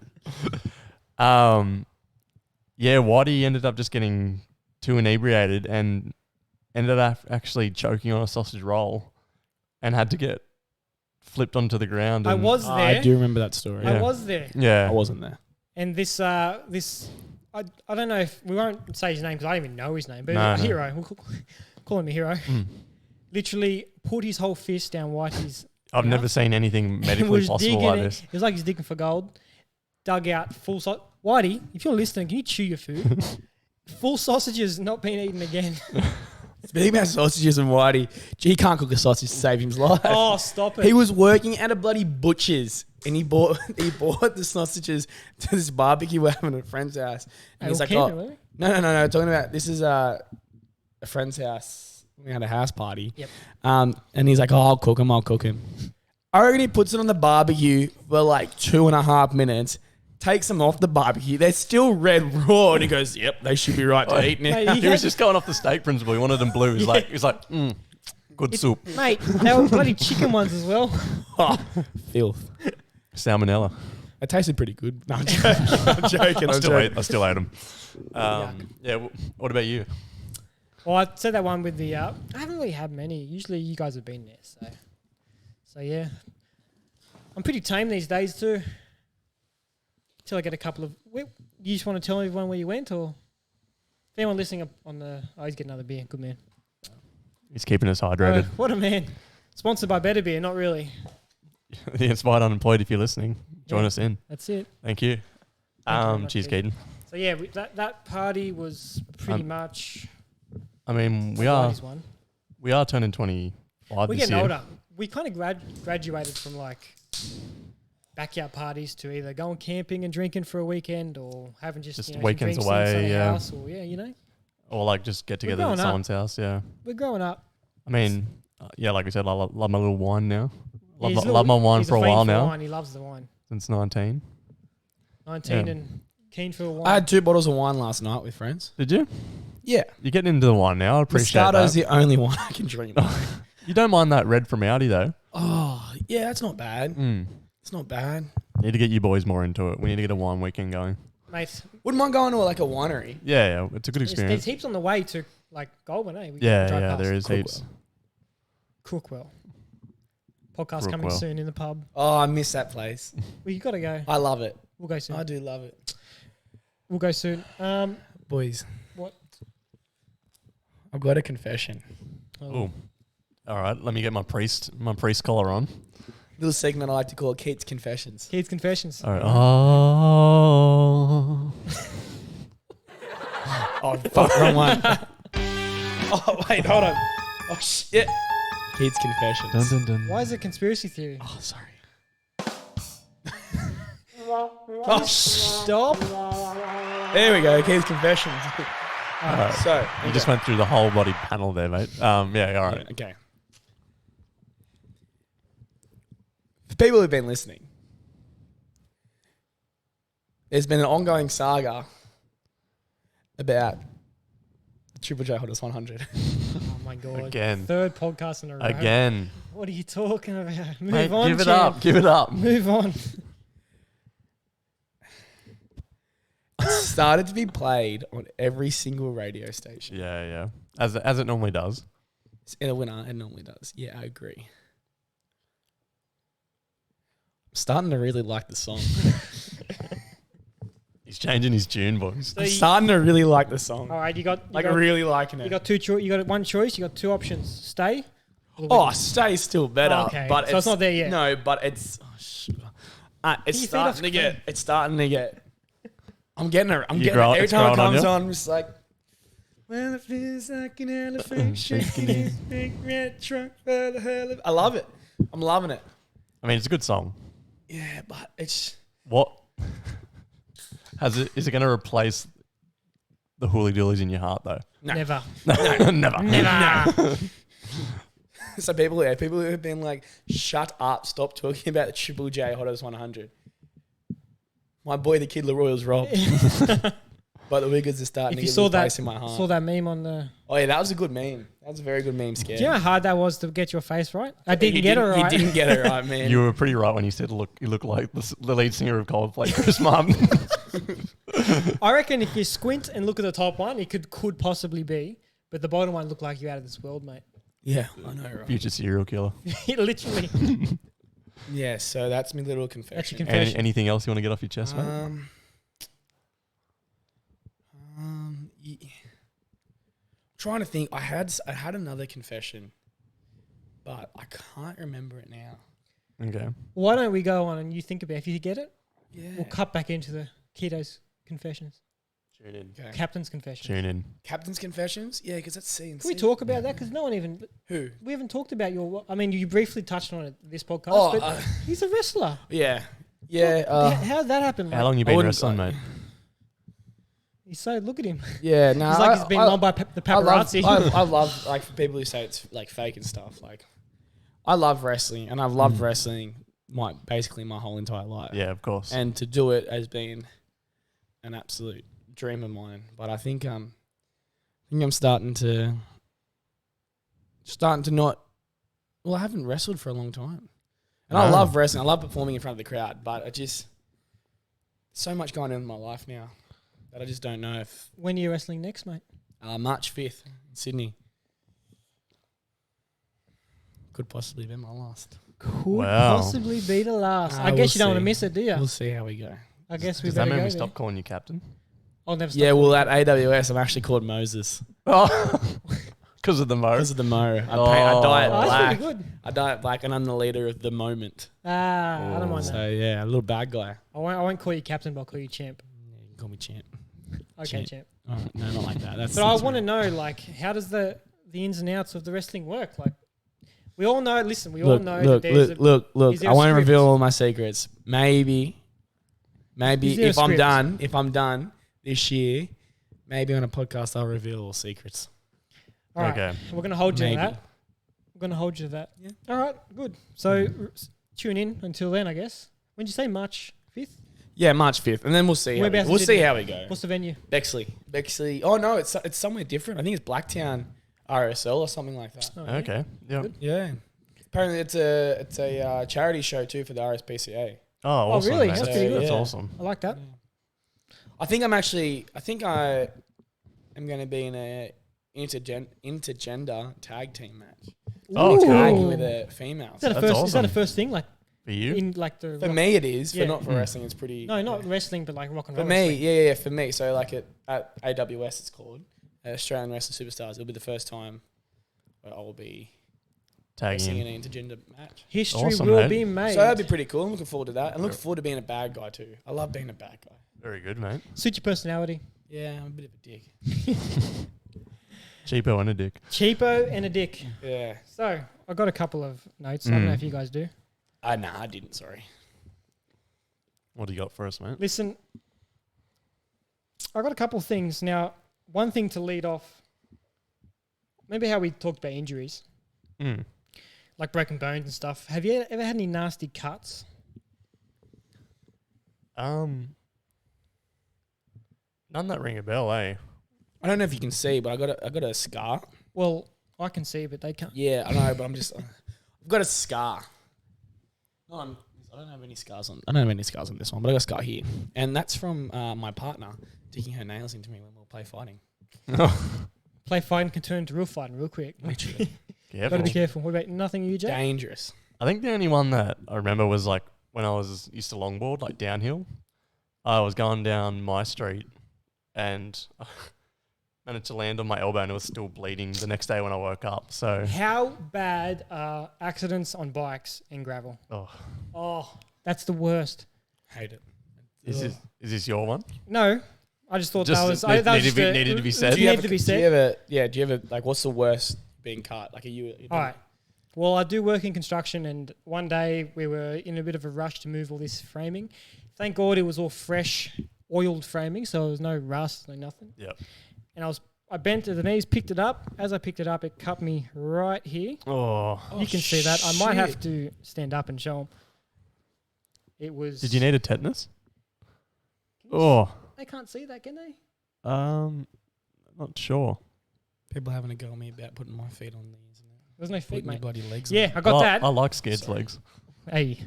Yeah, Whitey ended up just getting too inebriated and ended up actually choking on a sausage roll and had to get flipped onto the ground. I and- was there. I do remember that story. Yeah. I was there. Yeah. I wasn't there. And this I don't know if we won't say his name because I don't even know his name, but No, a no. hero. We'll call him a hero. Literally put his whole fist down Whitey's. I've never seen anything medically was possible digging like it. this. It was like he's digging for gold. Dug out full Whitey, if you're listening, can you chew your food? Full sausages not being eaten again. Speaking about sausages and Whitey, he can't cook a sausage to save his life. Oh, stop it. He was working at a bloody butcher's and he bought the sausages to this barbecue we're having at a friend's house. And he's like, No. no. Talking about this is a friend's house. We had a house party. Yep. And he's like, I'll cook him. I reckon he puts it on the barbecue for like 2.5 minutes, takes them off the barbecue. They're still red raw. And he goes, yep, they should be right to eat now. Mate, He was just going off the steak principle. He wanted them blue. He's like, good soup. Mate, they were bloody chicken ones as well. Oh, filth. Salmonella. It tasted pretty good. No, I'm joking. I'm joking. I still ate them. What about you? Well, I said that one with the. I haven't really had many. Usually, you guys have been there, so yeah. I'm pretty tame these days too. Till I get a couple of. You just want to tell everyone where you went, or if anyone listening on the. Oh, he's getting another beer. Good man. He's keeping us hydrated. What a man. Sponsored by Better Beer. Not really. The Inspired Unemployed, if you're listening, join us in. That's it. Thank you. Thank you very much, Cheers, Keaton. So yeah, that party was pretty much. I mean, we Whitey's one. are turning 25 We're this getting year. older. We kind of graduated from like backyard parties to either going camping and drinking for a weekend or having just some weekends drinks away, inside the yeah. house or Or like just get together growing at up. someone's house, yeah. We're growing up. I mean, like we said, I love my little wine now. Yeah, Love my wine he's for a fiend while for now. Wine. He loves the wine. Since 19. 19 Yeah. and keen for a wine. I had 2 bottles of wine last night with friends. Did you? Yeah. You're getting into the wine now. I appreciate Moscato's that. the only one I can drink. You don't mind that red from Audi though. Oh, yeah, that's not bad. It's not bad. Need to get you boys more into it. We need to get a wine weekend going. Mate, Wouldn't mind going to like a winery. Yeah, it's a good there's experience. heaps on the way to like Goulburn, eh? We Yeah, drive past. there is heaps. Crookwell. Podcast coming Crookwell. soon in the pub. Oh, I miss that place. Well, you got to go. I love it. We'll go soon. I do love it. We'll go soon. Boys. What? I've got a confession. Oh, all right. Let me get my priest collar on. Little segment I like to call Keaton's Confessions. Kids' confessions. All right. Oh. Oh, fuck, wrong one. Oh, wait, hold on. Oh, shit. Keaton's Confessions. Dun, dun, dun. Why is it conspiracy theory? Oh, sorry. Oh, stop. There we go, Keaton's Confessions. All right. So, You just went through the whole bloody panel there, mate. Yeah, all right. okay. For people who've been listening, there's been an ongoing saga about the Triple J Hottest 100. Oh, my God. Again. Third podcast in a row. Again. What are you talking about? Move Mate, on, give it champ. up. Give it up. Move on. It started to be played on every single radio station. Yeah. As it normally does. In a winner, it normally does. Yeah, I agree. I'm starting to really like the song. He's changing his tune, boys. So I'm starting to really like the song. all right, you got really liking it. you got you got one choice. You got 2 options. Stay. Oh, stay's still better. Okay, But so it's not there yet. No, but it's it's you feed us starting to cream? get. It's starting to get. I'm getting it. I'm You getting grow- it. Every it's time it growing on comes you? on, I'm just like, well, it feels like an elephant shaking his big red trunk for the hell of. I love it. I'm loving it. I mean, it's a good song. Yeah, but it's. What is it going to replace the hooly doolies in your heart though? No. Never. Never. So people who have been like, shut up, stop talking about the Triple J Hottest 100. My boy, the Kid Leroy's robbed. But the Wiggles are starting If to you get a saw little that, place in my heart. saw that meme on the. Oh yeah, that was a good meme. That was a very good meme, Scare. Do you know how hard that was to get your face right? I didn't He get it right. He didn't get it right, man. You were pretty right when you said, "Look, you look like the lead singer of Coldplay, Chris Martin." I reckon if you squint and look at the top one, it could possibly be, but the bottom one looked like you're out of this world, mate. Yeah, I know, right? Future serial killer. Literally. Yeah, so that's my little That's your confession. confession. Anything else you want to get off your chest, mate? trying to think. I had another confession, but I can't remember it now. Okay. Why don't we go on and you think about it? If you get it, Yeah. we'll cut back into the Keto's confessions. Tune in. Okay. Captain's confessions. Tune in. Captain's confessions? Yeah, because that's C and Can we talk about that? Because no one even... Who? We haven't talked about your... I mean, you briefly touched on it this podcast, Oh, but he's a wrestler. Yeah. Yeah. How did that happen? How long you been wouldn't wrestling, mate? He's so... Look at him. Yeah, no. He's like he's been on by the paparazzi. I love, like, for people who say it's, like, fake and stuff, like, I love wrestling, and I've loved wrestling basically my whole entire life. Yeah, of course. And to do it has been an absolute dream of mine. But I think I'm starting to not. Well, I haven't wrestled for a long time, and I love wrestling. I love performing in front of the crowd, but so much going on in my life now that I just don't know if. When are you wrestling next, mate? March 5th in Sydney. Could possibly be my last. Could possibly be the last. I guess you don't want to miss it, do you? We'll see how we go. I guess we Does that better mean go we there. stop calling you captain? I'll never stop. Yeah, well, at AWS, I'm actually called Moses. Oh, because of the mo. Because of the mo. I dye it Oh, that's black. pretty good. I dye it black, and I'm the leader of the moment. I don't mind So, that. yeah, a little bad guy. I won't call you captain, but I'll call you champ. Yeah, you can call me champ. Okay, champ. Oh, no, not like that. But I want to know, like, how does the ins and outs of the wrestling work? Like, we all know. Listen, we all know. Look, that there's look. is there I a won't script? reveal all my secrets. Maybe Is there a if I'm script? done this year, maybe on a podcast I'll reveal all secrets. All right, Okay. we're gonna hold you Maybe. to that. We're gonna hold you to that. Yeah. All right, good. So tune in until then, I guess. When did you say March 5th? Yeah, March 5th, and then we'll see. Whereabouts in We'll see Sydney? how we go. What's the venue? Bexley. Oh no, it's somewhere different. I think it's Blacktown RSL or something like that. Oh, yeah. Okay. Yep. Good. Yeah. Apparently, it's a charity show too for the RSPCA. Oh, awesome, really? mate. That's pretty good. That's Yeah. awesome. I like that. I think I am going to be in a intergender tag team match. Oh, cool. Tagging with a female. Is that a That's first? Is that a awesome. first thing? Like For you? in like the For me, it is. Yeah. For not for wrestling, it's pretty. no, not wrestling, but like rock and For roll. me, wrestling. yeah. For me, so like at AWS, it's called Australian Wrestling Superstars. It'll be the first time where I will be wrestling Tagging in in. an intergender match. History Awesome, will mate. be made. So that'd be pretty cool. I'm looking forward to that. And looking forward to being a bad guy too. I love being a bad guy. Very good, mate. Suit your personality. Yeah, I'm a bit of a dick. Cheapo and a dick. Cheapo and a dick. Yeah. So I got a couple of notes. I don't know if you guys do. Nah, I didn't. Sorry. What do you got for us, mate? Listen, I got a couple of things. Now, one thing to lead off, maybe how we talked about injuries, Mm. like broken bones and stuff. Have you ever had any nasty cuts? None that ring a bell, eh? I don't know if you can see, but I got a scar. Well, I can see, but they can't. Yeah, I know, but I've got a scar. I don't have any scars on. I don't have any scars on this one, but I got a scar here, and that's from my partner digging her nails into me when we'll play fighting. Play fighting can turn to real fighting real quick. Literally, Got Careful. to be careful. What about nothing, you, Jack? dangerous. I think the only one that I remember was like when I was used to longboard, like downhill. I was going down my street and managed to land on my elbow and it was still bleeding the next day when I woke up. So, How bad are accidents on bikes in gravel? Oh, that's the worst. Hate it. is this your one? No, I just thought Just that was needed that was to just be- a- needed to be said. it needed to be said. Do you ever like what's the worst being cut? Like, are you? All right. Well, I do work in construction, and one day we were in a bit of a rush to move all this framing. Thank God it was all fresh, oiled framing, so there was no rust, no nothing. Yep. And I bent to the knees, picked it up. As I picked it up, it cut me right here. Oh. You can see that. I might have shit. to stand up and show them. It was. Did you need a tetanus? Oh. They can't see that, can they? Not sure. People having a go at me about putting my feet on the internet. There's no feet, Putting my mate. bloody legs. Yeah, I got that. I like scared Sorry. legs. Hey,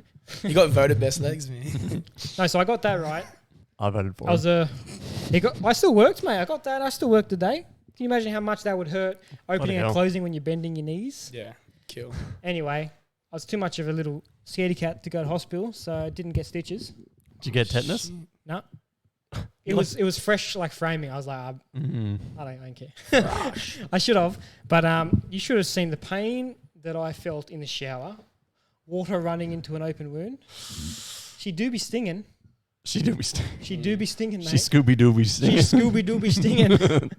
On. You got voted best legs, man. no, so I got that right. I voted for I was I still worked, mate. I got that. I still worked today. Can you imagine how much that would hurt opening and hell. closing when you're bending your knees? Yeah, kill. Anyway, I was too much of a little scaredy cat to go to hospital, so I didn't get stitches. Did you get tetanus? No. It was fresh like framing. I was like, I don't care. I should have, but you should have seen the pain that I felt in the shower. Water running into an open wound. She do be stinging. She do be stinging. She do be stinging, mate. She Scooby-Doo stinging. She Scooby-Doo stinging.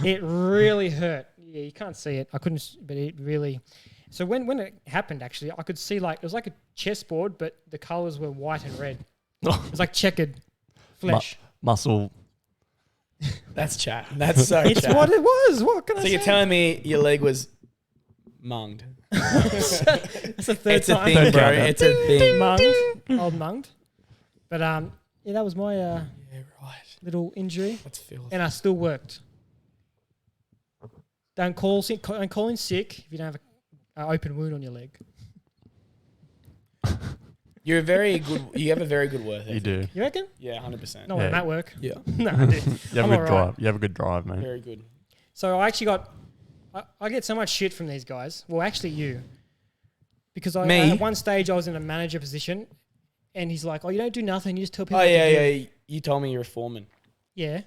It really hurt. Yeah, you can't see it. I couldn't, but it really. So when it happened, actually, I could see like it was like a chessboard, but the colours were white and red. It was like checkered flesh. Muscle. That's chat. That's so It's chat. what it was. What can I So say? you're telling me your leg was munged? That's the third It's a time. thing, Third bro. count. It's a thing. Munged. Old munged. But yeah, that was my Yeah, right. little injury, That's filthy. and I still worked. Don't call in sick if you don't have an open wound on your leg. You're very good. You have a very good work ethic. You do. You reckon? Yeah, 100%. No, Yeah. I'm at work. Yeah, No, I do. You have I'm a good alright. drive. You have a good drive, mate. very good. So I actually got, I get so much shit from these guys. Well, actually you. Because Me? at one stage I was in a manager position and he's like, oh, you don't do nothing. You just tell people Oh what to yeah, do." yeah. You told me you're a foreman. Yeah.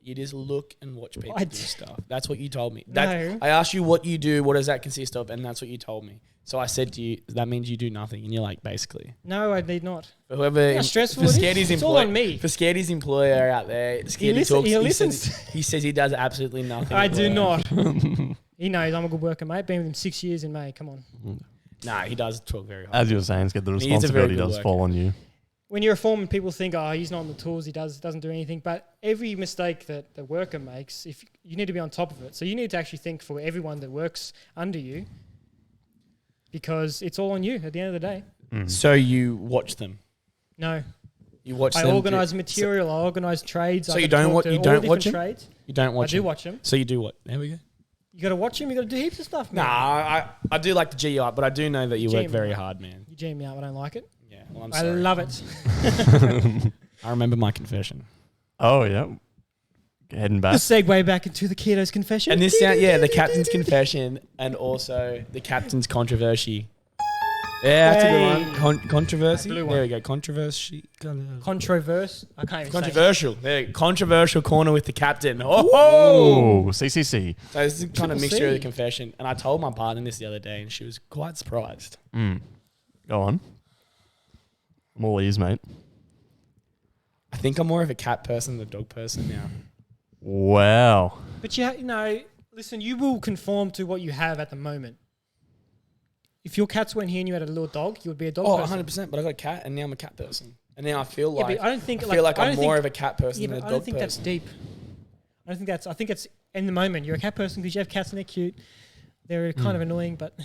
You just look and watch people I do d- stuff. That's what you told me. No. I asked you what you do. What does that consist of? And that's what you told me. So I said to you, that means you do nothing. And you're like, basically. No, I need not. For whoever, How stressful for it is? Scady's It's all on me. For Scady's employer out there, Scady listen- talks. he He, listens. he says he does absolutely nothing. I at do work. not. He knows I'm a good worker, mate. Been with him 6 years in May. Come on. Nah, he does talk very hard. As you were saying, the He is a very responsibility good does worker. fall on you. When you're a foreman, people think, oh, he's not on the tools. He doesn't do anything. But every mistake that the worker makes, if you need to be on top of it. So you need to actually think for everyone that works under you, because it's all on you at the end of the day. So you watch them. No, You watch I them. organise material. I organise trades. So I you gotta don't talk wa- to you all don't different watch 'em? trades. You don't I watch do them. watch them. So you do what? There we go. You got to watch them. You got to do heaps of stuff. Nah, Man. I do like the G out, but I do know that you G work me very out. hard, man. You G me out. I don't like it. Yeah, well, I'm I sorry. love it. I remember my confession. Oh, yeah. Heading The back. segue back into the kiddo's confession. And this sound, yeah, the captain's confession and also the captain's controversy. Yeah, that's a good one. Controversy. Blue one. There we go. Controversy. Controverse. I can't even say it. Controversial. There, you go. Controversial corner with the captain. Oh, Oh, CCC. so this is kind of Triple mixture of C. the confession. And I told my partner this the other day, and she was quite surprised. Go on. I'm all ears, mate. I think I'm more of a cat person than a dog person now. Wow. But listen, you will conform to what you have at the moment. If your cats weren't here and you had a little dog, you would be a dog Oh, person. 100%. But I got a cat, and now I'm a cat person. And now I feel Yeah, like but I don't think I feel like I I'm don't more think- of a cat person Yeah, than a but dog I don't think that's person. deep. I think it's in the moment. You're a cat person because you have cats and they're cute. They're kind of annoying, but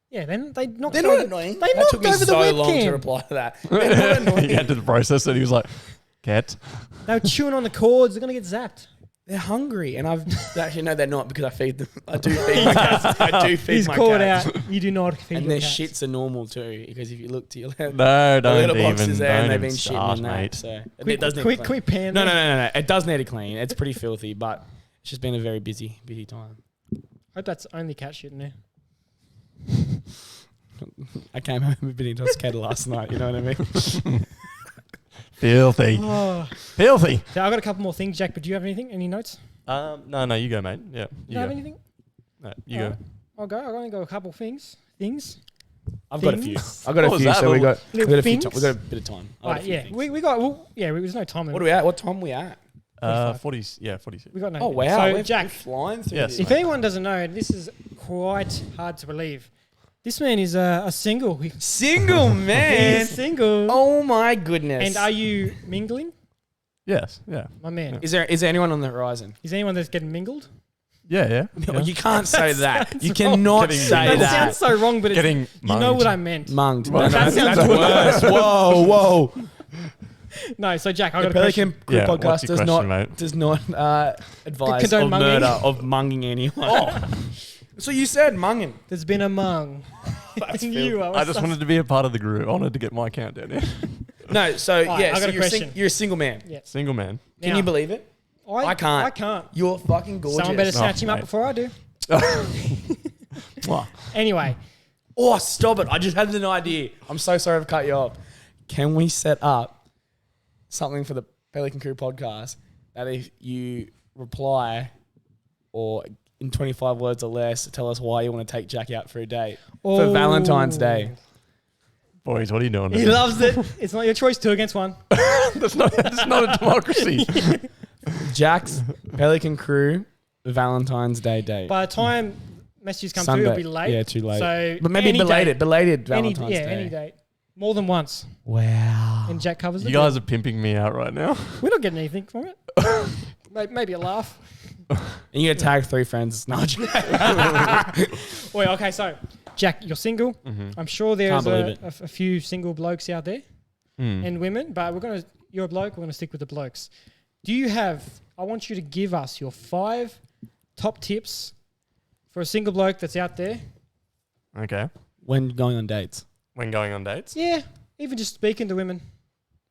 yeah, then they knocked They're over, not annoying. They That knocked took me over the so long to webcam. reply to that. They're not annoying. He had to process it. He was like, cat. They were chewing on the cords. They're gonna get zapped. They're hungry, and I've actually no, they're not because I feed them. I do feed my cats. I do feed He's my called cats. out. You do not feed And your their cats. shits are normal too, because if you look to your left, No, the don't litter box even. is there, and Don't they've even been shitting start, in that. mate. So Quick, it does need quick, to quick clean. pan. No, there. it does need to clean. It's pretty filthy, but it's just been a very busy time. Hope that's only cat shit in there. I came home a bit intoxicated last night. You know what I mean? Filthy. Oh. Filthy. So I've got a couple more things, Jack. But do you have anything? Any notes? No, you go, mate. Yeah, You you have go. anything? No, you Alright. go. I'll go. I've only got a couple things. I've got a few. Things. I've got a What was few. that So we little- got a few. things? We got a bit of time. I got a Right, few yeah. things. We got. Well, yeah, there's no time. What are we at? What time are we at? 40s. Yeah, 46. We got no. Oh wow! So we're Jack, flying through Yes. this. if anyone doesn't know, this is quite hard to believe. This man is a single. Single man. He's single. Oh my goodness! And are you mingling, Yes. Yeah. my man? Is there anyone on the horizon? Is anyone that's getting mingled? Yeah. No, you can't say that. sounds You wrong. cannot Getting say mingled. That that. sounds so wrong, but Getting you know munged. what I meant. Munged. Well, No, that sounds that's worse. Whoa. No, so Jack, I The got a question. Pelican Crew Yeah, podcast what's your question, mate? does not advise Condone of munging. murder of munging anyone. So you said munging. There's been a mung. That's You are. I just wanted to be a part of the group. I wanted to get my countdown in. No, so Right, yeah, I so got a question. you're a single man. Yes. Single man. Can Now, you believe it? I can't. I can't. You're fucking gorgeous. Someone better snatch him up mate. before I do. Mwah. Anyway, Oh, stop it. I just had an idea. I'm so sorry I've cut you off. Can we set up something for the Pelican Crew podcast that if you reply or in 25 words or less, tell us why you want to take Jack out for a date for Valentine's Day. Boys, what are you doing? He loves it. It's not your choice, 2 against 1. That's not a democracy. Jack's Pelican Crew Valentine's Day date. By the time messages come Sunday. through, it'll be late. Yeah, too late. So But maybe any belated date, Valentine's Day. any date. More than once. Wow. And Jack covers You it. guys are pimping me out right now. We're not getting anything from it. Maybe a laugh. And you get tag 3 friends. No, Wait, okay, so Jack, you're single. Mm-hmm. I'm sure there's Can't believe a few single blokes out there and women, but you're a bloke, we're going to stick with the blokes. I want you to give us your 5 top tips for a single bloke that's out there. Okay. when going on dates. When going on dates? Yeah, even just speaking to women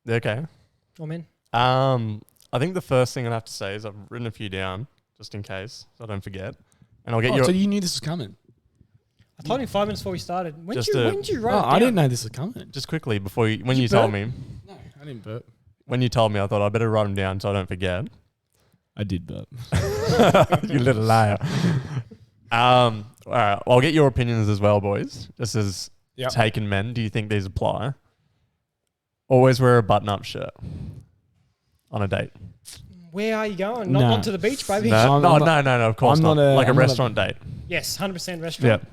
Okay. or men. I think the first thing I'd have to say is I've written a few down just in case so I don't forget. And I'll get your... So you knew this was coming? I told him 5 minutes before we started. When did you write it Oh, down? I didn't know this was coming. Just quickly before you... When Did you you told burp? me... No, I didn't burp. When you told me, I thought I better write them down so I don't forget. I did burp. You little liar. All right. I'll get your opinions as well, boys. This is taken men. Do you think these apply? Always wear a button-up shirt on a date. Where are you going? Nah. Not to the beach, baby. No, I'm no, not- of course I'm not. not a- Like a I'm not a- restaurant date. Yes, 100% Yeah. restaurant.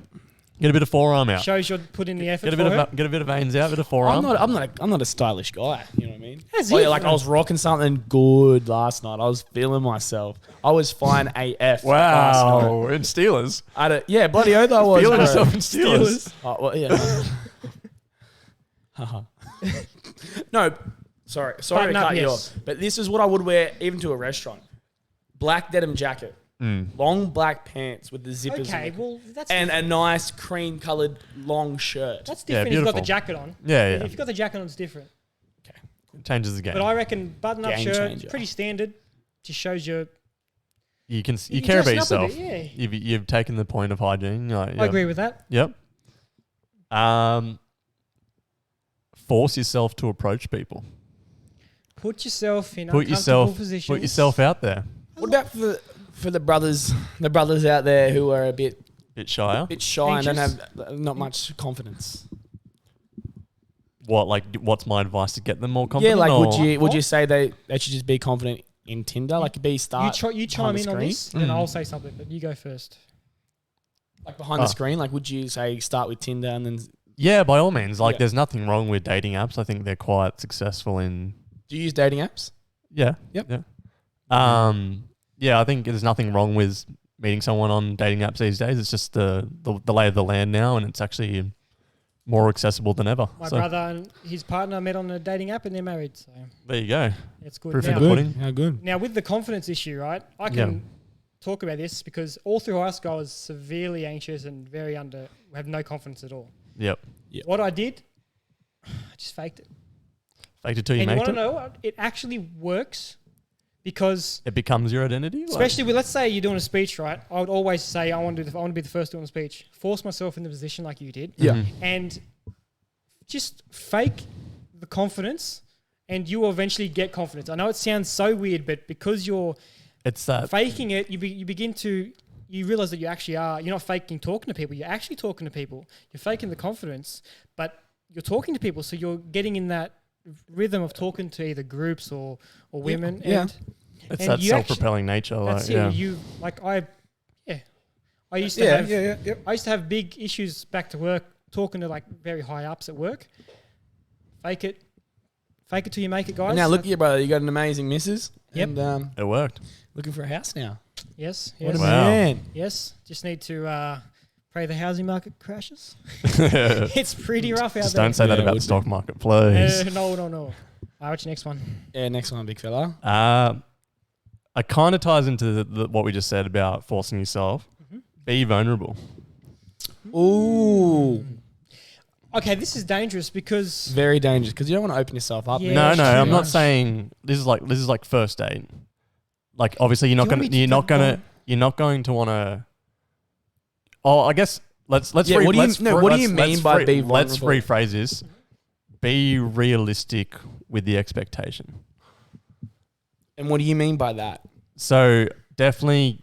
Get a bit of forearm out. Shows you're putting the effort Get a for bit her. of get a bit of veins out, a bit of forearm. I'm not a stylish guy. You know what I mean? As Oh, if. yeah, like I was rocking something good last night. I was feeling myself. I was fine AF. Last Wow, in Steelers. night. Yeah, bloody oath I was. Feeling bro. yourself in Steelers. Oh, well, yeah. Haha. No, sorry to Button up, cut you yes. off. But this is what I would wear even to a restaurant. Black denim jacket, long black pants with the zippers Okay, in it, well, that's and a nice cream-coloured long shirt. that's different if you've got the beautiful. jacket on. Yeah, yeah. If you've got the jacket on, it's different. Changes the game. But I reckon button-up Game shirt, changer. pretty standard. Just shows you you care you're about dressing up a yourself. bit, yeah. You've taken the point of hygiene. Like, I agree with that. Yep. Force yourself to approach people. Put yourself in Put uncomfortable positions. Put yourself out there. What about for the brothers out there who are a bit Bit shyer. shy and don't Anxious? have not much confidence? What's my advice to get them more Yeah, confident? like or- would you say they should just be confident in Tinder? Like be You, start you chime behind the in on screen? this, and I'll say something, but you go first. Like behind the screen. Like would you say start with Tinder and then Yeah, by all means. Like, Yeah. there's nothing wrong with dating apps. I think they're quite successful in. do you use dating apps? Yeah. Yep. Yeah. Yeah, I think there's nothing wrong with meeting someone on dating apps these days. It's just the lay of the land now, and it's actually more accessible than ever. My So, brother and his partner met on a dating app and they're married, so there you go. it's good. Proof in Now, the pudding. How good? now, with the confidence issue, right, I can talk about this because all through high school I was severely anxious and have no confidence at all. Yep. What I did, I just faked it. Faked it till you And you make want to it. know what? It actually works because, It becomes your identity. especially with, let's say you're doing a speech, right? I would always say, I want to be the first doing a speech. Force myself in the position like you did. Yeah. And just fake the confidence and you will eventually get confidence. I know it sounds so weird, but because you're It's that. faking it, you begin to, you realize that you actually are, you're not faking talking to people, you're actually talking to people. You're faking the confidence, but you're talking to people, so you're getting in that rhythm of talking to either groups or women. Yeah. And It's and that you actually- self-propelling nature. Like, that's yeah. it. I used to have Yep. I used to have big issues back to work, talking to like very high ups at work. Fake it till you make it, guys. Now look at you, brother. You got an amazing missus. Yep. And It worked. looking for a house now. Yes, What yes, a Wow. man. yes. Just need to pray the housing market crashes. Just It's pretty rough out don't say that Yeah, it about would the stock market, please. there. No. What's your next one? Yeah, next one, big fella. It kind of ties into what we just said about forcing yourself. Be vulnerable. Ooh. Okay, this is dangerous because Very dangerous because you don't want to open yourself up. Yeah, No, it's no, too I'm not much. saying this is like first date. Like obviously you're not Do you want gonna me to you're not going to want to. Oh, I guess let's Yeah, what do you mean by be let's vulnerable? rephrase this. Be realistic with the expectation. And what do you mean by that? So definitely,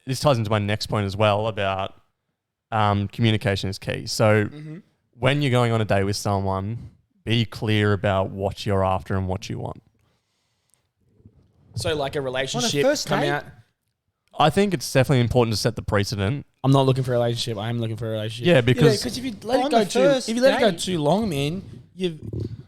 this ties into my next point as well about communication is key. So when you're going on a date with someone, be clear about what you're after and what you want. So like a relationship first coming date? out. I think it's definitely important to set the precedent. I'm not looking for a relationship. I am looking for a relationship. Yeah, because if you let On it go the first if you let it go date. too long, man, you're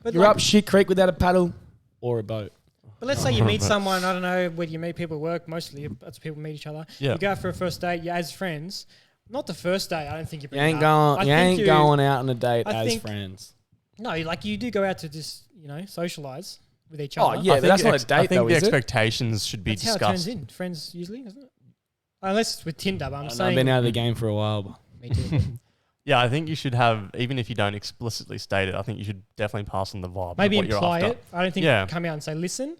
like, up shit creek without a paddle or a boat. But let's say you meet someone, I don't know, where you meet people at work, mostly that's people meet each other. Yeah. You go out for a first date, you're as friends. Not the first date, I don't think you bring You ain't it up. going going out on a date I as think- friends. No, like you do go out to just, socialise with each Oh, other. yeah, I but think that's not a I date think though, the is it? expectations should be That's how it turns discussed. in. Friends usually, isn't it? Unless it's with Tinder, but I'm I've saying... been out of the game for a while. But Me too. Yeah, I think you should have, even if you don't explicitly state it, I think you should definitely pass on the vibe. of Maybe what you're imply after. it. I don't think come out and say, listen,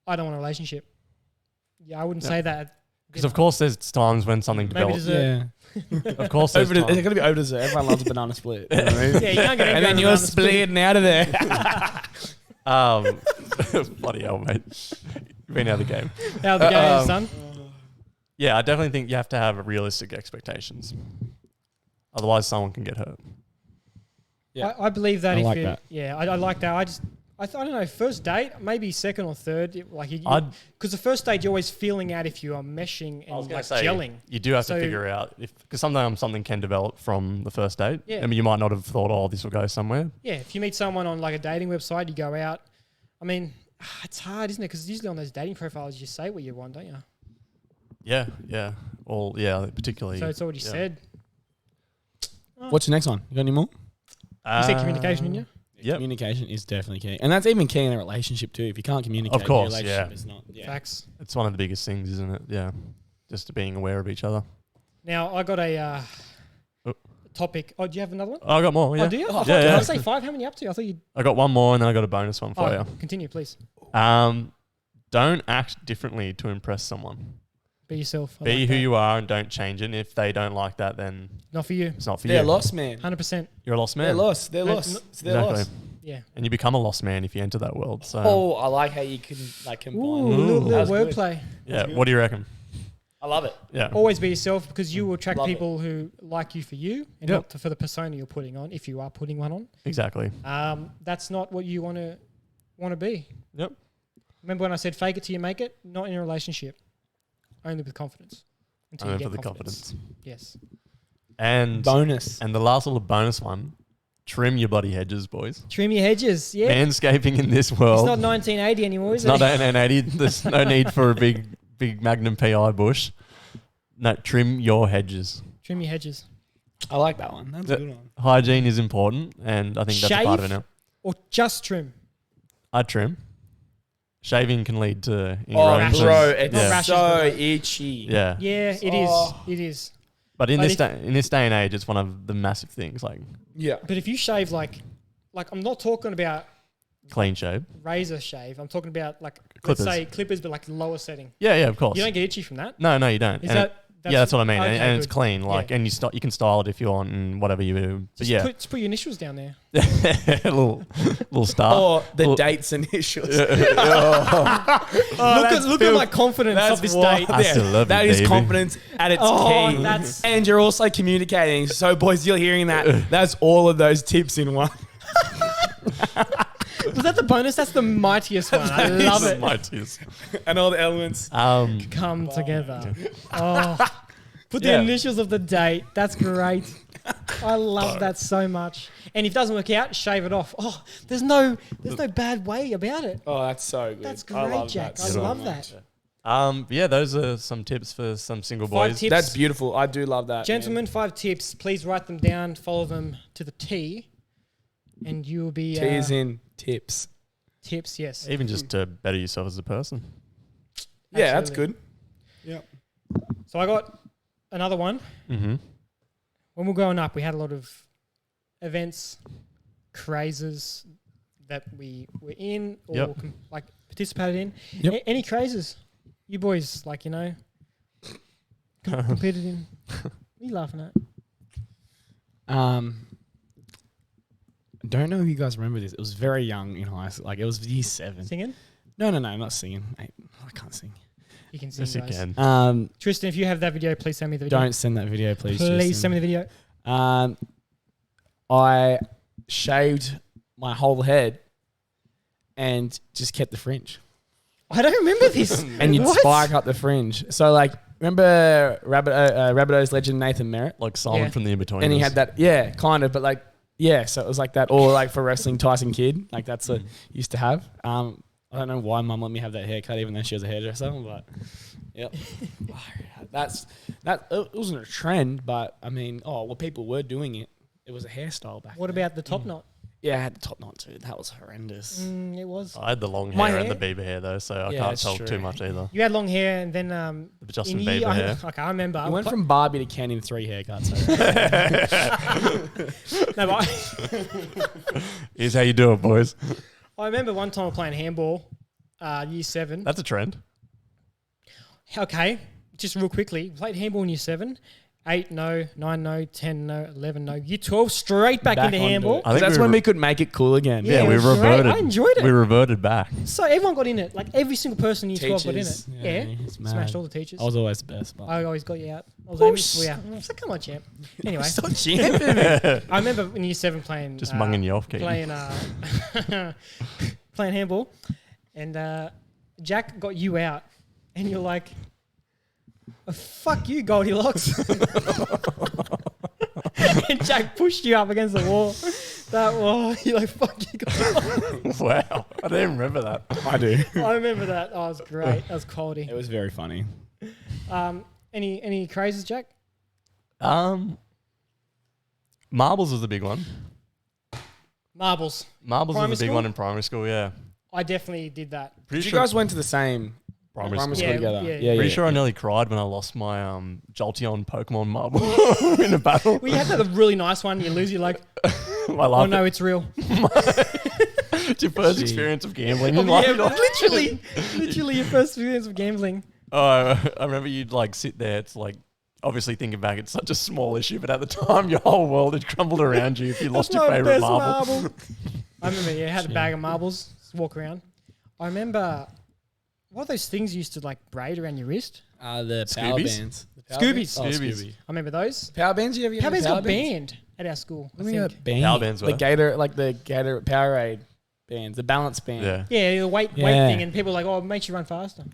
I don't want a relationship. Yeah, I wouldn't say that. Because of course there's times when something Maybe develops. dessert. Of course there's Over to, times. it's gonna be over dessert. Everyone loves a banana split. You know what I mean? Yeah, you can't get And then everyone you're around the split. splitting out of there. Bloody hell, mate. You've been out of the game. How the game is, son. Yeah, I definitely think you have to have realistic expectations. Otherwise, someone can get hurt. Yeah. I believe that I if like you... that. Yeah, I like that. I don't know, first date, maybe second or third. Because the first date, you're always feeling out if you are meshing and gelling. You do have So- to figure out, because sometimes something can develop from the first date. Yeah. I mean, you might not have thought, oh, this will go somewhere. Yeah, if you meet someone on like a dating website, you go out. I mean, it's hard, isn't it? Because usually on those dating profiles, you say what you want, don't you? Yeah, yeah. Well, yeah, particularly. So it's already yeah. said. What's the next one? You got any more? You said communication, didn't you? Yep. Communication is definitely key. And that's even key in a relationship too. If you can't communicate, Of course, your relationship yeah. is not. Yeah. Facts. It's one of the biggest things, isn't it? Yeah. Just being aware of each other. Now, I got a Oh. topic. Oh, do you have another one? Oh, I got more, yeah. Oh, do you? Yeah, Did yeah. I say 5? How many up to? I thought you... I got one more and then I got a bonus one for you. Continue, please. Don't act differently to impress someone. Be yourself. I Be like who that. you are and don't change it. And if they don't like that, then Not for you. it's not for They're you. lost, man. 100%. You're a lost man. They're lost. They're No, lost. They're Exactly. lost. Yeah. And you become a lost man if you enter that world. So Oh, I like how you can like combine. Ooh, Ooh. little That was good. wordplay. yeah, good. what do you reckon? I love it. Yeah. Always be yourself because you will attract Love it. people who like you for you and Yep. not for the persona you're putting on, if you are putting one on. Exactly. That's not what you want to be. Yep. Remember when I said fake it till you make it? Not in a relationship. Only with confidence. Until Only you for get the confidence. Yes. And Bonus. the last little bonus one, trim your bloody hedges, boys. Trim your hedges. Yeah. Manscaping in this It's world. not 1980 anymore, is It's it? not 1880. There's no need for a big Magnum PI bush. No, trim your hedges. Trim your hedges. I like that one. That's a good one. Hygiene is important, and I think that's a part of it Shave? now. Or just trim. I'd trim. Shaving can lead to Oh, ingrowns. bro, and- it's yeah. rashes, so bro. itchy. yeah. Yeah, it is. Oh. It is. But in But this if- in this day and age, it's one of the massive things, like Yeah. But if you shave like I'm not talking about clean shave. razor shave. I'm talking about like Clippers. let's say clippers, but like lower setting. Yeah, of course. You don't get itchy from that. No, you don't. Is And that? that's what I mean. okay, and it's good. clean, like, Yeah. and you can style it if you want, and whatever you do. But Just yeah, just put your initials down there. little star. Or the Well- dates initials. Look at my confidence of this date. I still love That it, is baby. confidence at its Oh, key. that's- And you're also communicating. So, boys, you're hearing that. That's all of those tips in one. Was that the bonus? That's the mightiest one. I love it. My tears. And all the elements. Come together. Oh, put the Yeah. initials of the date. That's great. I love that so much. And if it doesn't work out, shave it off. Oh, there's no bad way about it. Oh, that's so good. That's I great, love Jack. that I so love much. that. Yeah, those are some tips for some single 5 boys. tips. That's beautiful. I do love that. Gentlemen, 5 tips. Please write them down. Follow them to the T. And you will be... T is in tips. Tips, yes. Even just to better yourself as a person. Yeah, that's Absolutely. good. Yeah. So I got another one. Mm-hmm. When we were growing up, we had a lot of events, crazes that we were in or Yep. participated in. Yep. Any crazes? You boys, competed in? What are you laughing at? I don't know if you guys remember this. It was very young in high school. Like, it was year 7. Singing? No, I'm not singing. I can't sing. You can sing, Yes, you guys. can. Tristan, if you have that video, please send me the video. Don't send that video, please. Please Tristan. send me the video. I shaved my whole head and just kept the fringe. I don't remember this. And you'd What? spike up the fringe. So like, remember Rabbitoh's legend Nathan Merritt? Like Simon Yeah. from the In-Betweeners. And he had that, yeah, kind of, but like, yeah, so it was like that. Or like for wrestling, Tyson Kidd, like that's a used to have. I don't know why Mum let me have that haircut, even though she was a hairdresser, but yep. It wasn't a trend, but I mean, people were doing it. It was a hairstyle back What then. about the top knot? Yeah, I had the top knot too. That was horrendous. It was. I had the long My hair and the hair? Bieber hair though, so I Yeah, can't that's tell true. too much either. You had long hair, and then The Justin in Bieber hair. Okay, I remember. You went from Barbie to Ken in 3 haircuts. No, but Here's how you do it, boys. I remember one time playing handball, year 7. That's a trend. Okay, just real quickly, played handball in year 7. 8 no, 9 no, 10 no, 11 no. Year 12 straight back into onto handball. it. I think That's we when were- we could make it cool again. Yeah, it we was great. reverted. I enjoyed it. We reverted back. So everyone got in it. Like every single person in year 12 got in it. Teachers, Yeah, it's mad. smashed all the teachers. I was always the best. But I always got you out. I was aiming for you. I was like, come on, champ. Anyway, Stop champing me. I remember in year 7 playing. Just munging you off, Keaton. Playing, playing handball, and Jack got you out, and you're like, oh, "Fuck you, Goldilocks." And Jack pushed you up against the wall. That was you're like, "Fuck you, Goldilocks." Wow, I don't even remember that. I do. I remember that. Oh, it was great. That was quality. It was very funny. Any crazes, Jack? Marbles was the big one. Marbles. Marbles Primary was the big school? one in primary school. Yeah, I definitely did that. pretty You sure. guys went to the same primary primary school. school Yeah, together. yeah. Pretty sure I nearly cried when I lost my Jolteon Pokemon marble in a battle. We had that really nice one. You lose, you're like, I oh laughed. no, it's real. It's your first Gee. experience of gambling. Oh, in life. yeah, literally your first experience of gambling. Oh, I remember you'd like sit there. It's like, obviously thinking back, it's such a small issue, but at the time, your whole world had crumbled around you if you lost That's your my favorite best marble. I remember, yeah, had a bag of marbles, just walk around. I remember, what are those things you used to like braid around your wrist? The power Scoobies? bands. The power Scoobies. bands? Oh, Scoobies. Scooby. I remember those. Power bands? You ever Power bands power got banned at our school. I We think. got banned. Power bands were. The Gator Powerade bands, the balance band. Yeah. Yeah, the weight Yeah. thing, and people were like, oh, it makes you run faster.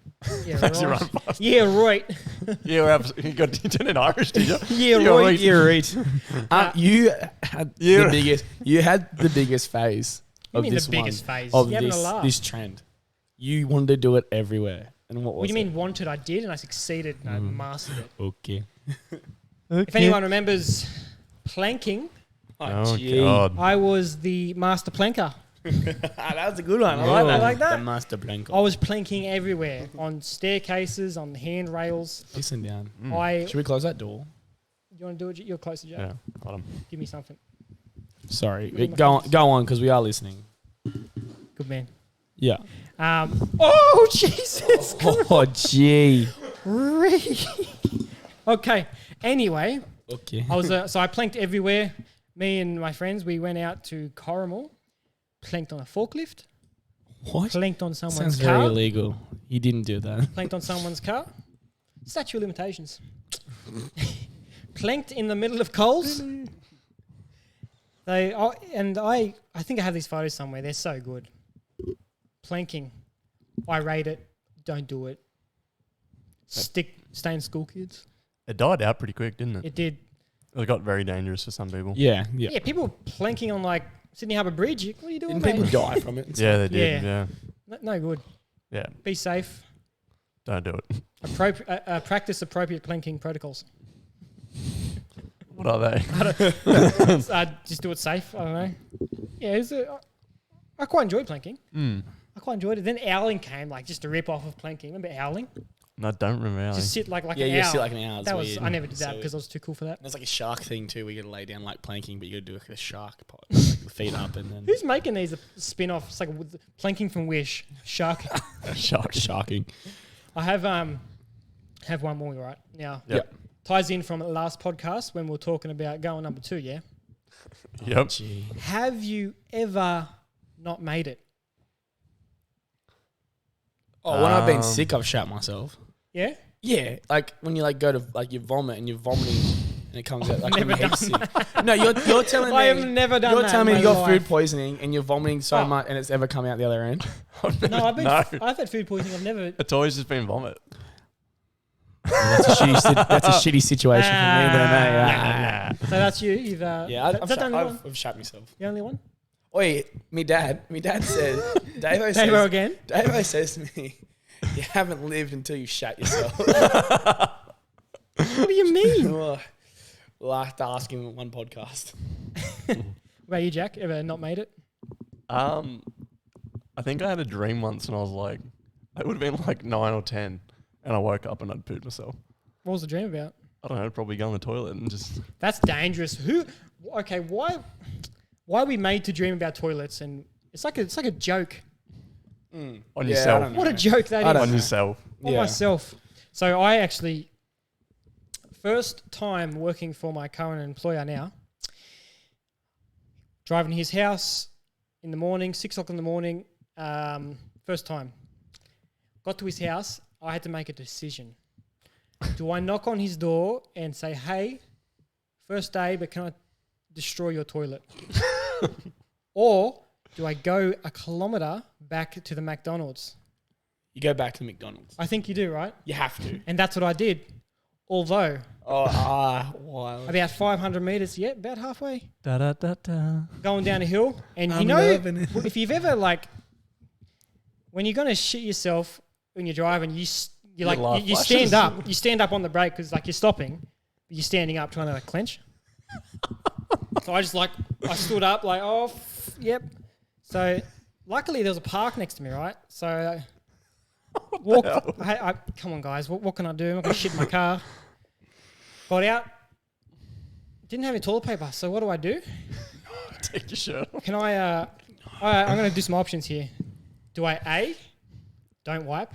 Yeah, Makes you right. run faster. Yeah, right. Yeah, you turned in Irish, did you? Yeah, You got right. You're right. You had Yeah. the biggest. You had the biggest phase You of mean this the biggest one, phase? of You having a this laugh? this trend. You wanted to do it everywhere. And what was What do you it? mean wanted? I did, and I succeeded, and I mastered it. Okay. If anyone remembers planking, Oh, gee. God. I was the master planker. That was a good one. I Yeah. like that. I like that. The Master Blanco. I was planking everywhere, on staircases, on handrails. Listen down. I. Should we close that door? You want to do it? You're closer, Jack. Yeah, got him. Give me something. Sorry. Look at my Go on, because we are listening. Good man. Yeah. Oh Jesus! Oh, gee. Okay. Anyway, Okay. I was so I planked everywhere. Me and my friends, we went out to Corrimal, planked on a forklift, What? planked on someone's Sounds very car, illegal. You didn't do that. planked on someone's car. Statute of limitations. Planked in the middle of Coles. I think I have these photos somewhere. They're so good. Planking. I rate it. Don't do it. Stay in school, kids. It died out pretty quick, didn't it? It did. It got very dangerous for some people. Yeah. Yeah, people were planking on like Sydney Harbour Bridge. What are you doing, Didn't people mate? die from it? Yeah, they did. Yeah. Yeah. No good. Yeah. Be safe. Don't do it. Practice appropriate planking protocols. What are they? Just do it safe. I don't know. Yeah, I quite enjoyed planking. I quite enjoyed it. Then owling came, like just a rip off of planking. Remember owling? No, I don't remember. Just sit like Yeah, an you owl. sit like an owl. It's That was weird. I never did that So because I was too cool for that. There's like a shark thing too. We got to lay down like planking, but you got to do like a shark pot, like the feet up and then Who's making these spin-offs? It's like with planking from Wish. Shark. sharking. I have one more right now. Yep. Ties in from the last podcast when we were talking about going number 2. Yeah. Yep. Gee. Have you ever not made it? Oh, when I've been sick, I've shat myself. Yeah. Yeah, like when you like go to like you vomit and you're vomiting and it comes out like never when you're done sick. No, you're telling me I have never done you're that. telling me in you my got life. food poisoning and you're vomiting so Oh. much and it's ever come out the other end. No, No. I've had food poisoning. I've never. It's always just been vomit. That's a shitty situation for me then. Nah. So that's you. You've. Yeah, is that the only one? I've shat myself. The only one? Oi, me dad says, Davo Davo again. Davo says to me, you haven't lived until you shat yourself. What do you mean? We'll have to ask him in one podcast. What about you, Jack? Ever not made it? I think I had a dream once, and I was like, it would have been like 9 or 10, and I woke up and I'd pooed myself. What was the dream about? I don't know, probably go in the toilet and just. That's dangerous. Who? Okay, why are we made to dream about toilets? And it's like a joke. On Yeah, yourself. I don't know. What a joke that I is. don't On know. yourself. On Yeah. myself. So I actually, first time working for my current employer now, driving to his house in the morning, 6 o'clock in the morning, first time. Got to his house, I had to make a decision. Do I knock on his door and say, hey, first day, but can I destroy your toilet? Or do I go a kilometre back to the McDonald's? You go back to McDonald's. I think you do, right? You have to. And that's what I did. Although, Wild. about 500 metres, yeah, about halfway, Da da da da. going down a hill. And you I'm know, loving it. if you've ever, like, when you're going to shit yourself when you're driving, you life stand flashes. up. You stand up on the brake because, like, you're stopping. But you're standing up trying to, like, clench. So I stood up, like, yep. So luckily there was a park next to me, right? So walk. Come on, guys. What can I do? I'm not going to shit in my car. Got out. Didn't have any toilet paper. So what do I do? Take your shirt off. Can I? I'm going to do some options here. Do I A, don't wipe?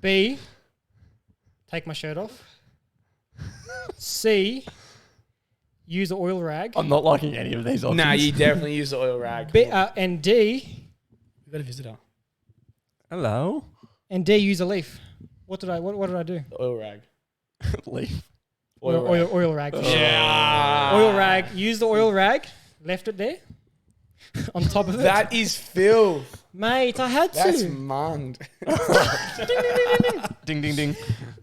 B, take my shirt off? C, use an oil rag? I'm not liking any of these options. Nah, you definitely use the oil rag. And D, We got a visitor. Hello? use a leaf. What did I do? The oil rag. Leaf. Oil rag. For sure. Yeah. Oil rag. Use the oil rag. Left it there. On top of it. That is filth. Mate, I had That's to. mund. Ding, ding, ding.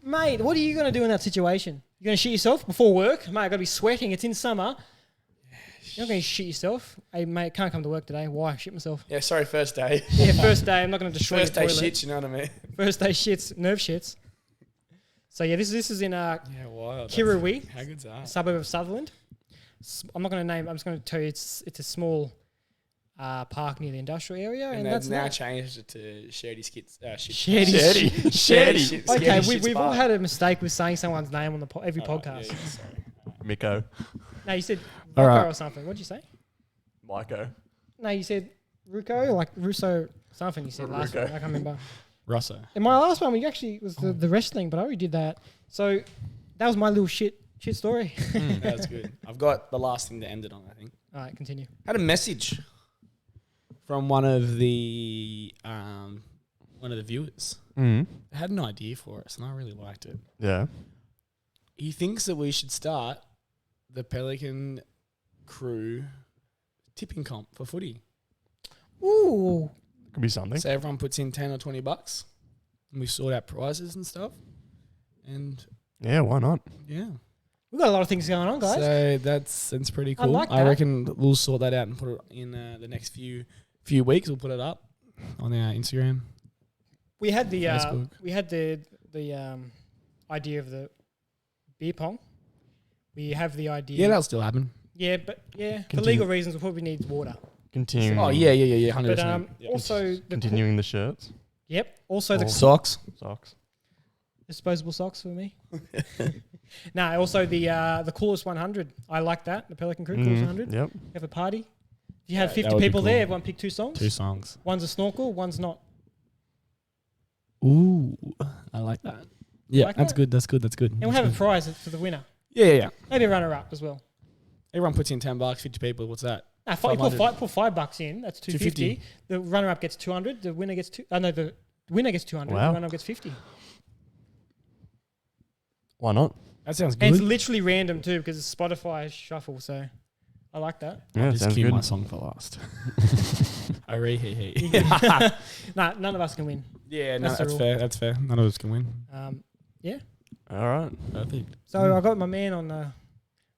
Mate, what are you going to do in that situation? You're going to shit yourself before work? Mate, I've got to be sweating. It's in summer. You're not going to shit yourself. Hey, mate, can't come to work today. Why? Shit myself. Yeah, sorry, first day. Yeah, first day. I'm not going to destroy First your day toilet. shits, you know what I mean? First day shits. Nerve shits. So, yeah, this is in Yeah, wild. Kirrawee, How good's that? suburb of Sutherland. I'm not going to name. I'm just going to tell you it's a small park near the industrial area, and And that's they've now that. changed it to Shady Skits. Shady. Shady. Shit, Okay, Scary Shit's we've all Bar. had a mistake with saying someone's name on every Oh, podcast. yeah, sorry. Miko. No, you said All Ruko right. or something. What did you say? Miko. No, you said Ruko, like Russo something you said last Ruko. week. I can't remember. Russo. And my last one, we actually was the wrestling, but I already did that. So that was my little shit story. That was good. I've got the last thing to end it on, I think. All right, continue. Had a message from one of the viewers. Mm. They had an idea for us, and I really liked it. Yeah. He thinks that we should start the Pelican crew tipping comp for footy. Ooh. Could be something. So everyone puts in $10 or $20, and we sort out prizes and stuff. And Yeah, why not? yeah, We've got a lot of things going on, guys. so that's pretty I cool. like I that. reckon we'll sort that out and put it in the next few weeks. We'll put it up on our Instagram. We had the Facebook. idea of the beer pong. We have the idea. Yeah, that'll still happen. Yeah, but yeah, for Continue. legal reasons, we probably need water. Continuing. Oh yeah, 100%. But Yeah. also Continuing the shirts. also the Socks. Socks. disposable socks for me. No, also the coolest 100. I like that. The Pelican Crew coolest 100. Yep. You have a party. If you had Yeah, 50 that would be people cool. there, everyone pick 2 songs. 2 songs. One's a snorkel, one's not. Ooh, I like that. Yeah, Like that's that? good. That's good. That's good. And we'll have a prize for the winner. Yeah. Maybe a runner-up as well. Everyone puts in $10, 50 people. What's that? You put 500. $5 in, that's $250. The runner-up gets $200. The winner gets the The winner gets 200. Wow. The runner gets 50. Why not? That sounds And it's good. literally random too because it's Spotify shuffle. So I like that. Yeah, Just sounds cue good. my song for last. Hee. Nah, none of us can win. Yeah, no, That's the that's rule. fair. That's fair. None of us can win. All right. Perfect. So I got my man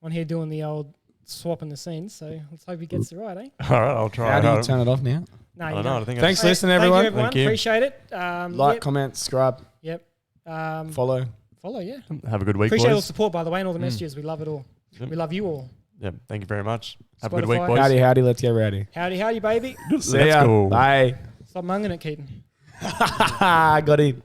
on here doing the old swapping the scenes. So let's hope he gets it right, eh? All right, I'll try. How do you hard. turn it off now? No, I you don't know. I don't. think Thanks for Hey, listening, thank everyone. you, everyone. Thank you. Appreciate it. Like, Yep. comment, subscribe, Yep. follow. Follow, yeah. Have a good week, Appreciate all the boys. support, by the way, and all the messages. We love it all. Yep. We love you all. Yeah, thank you very much. Have a good week, Spotify. boys. Howdy, let's get rowdy. Howdy, baby. See Let's ya. go. Bye. Stop munging it, Keaton. Got it.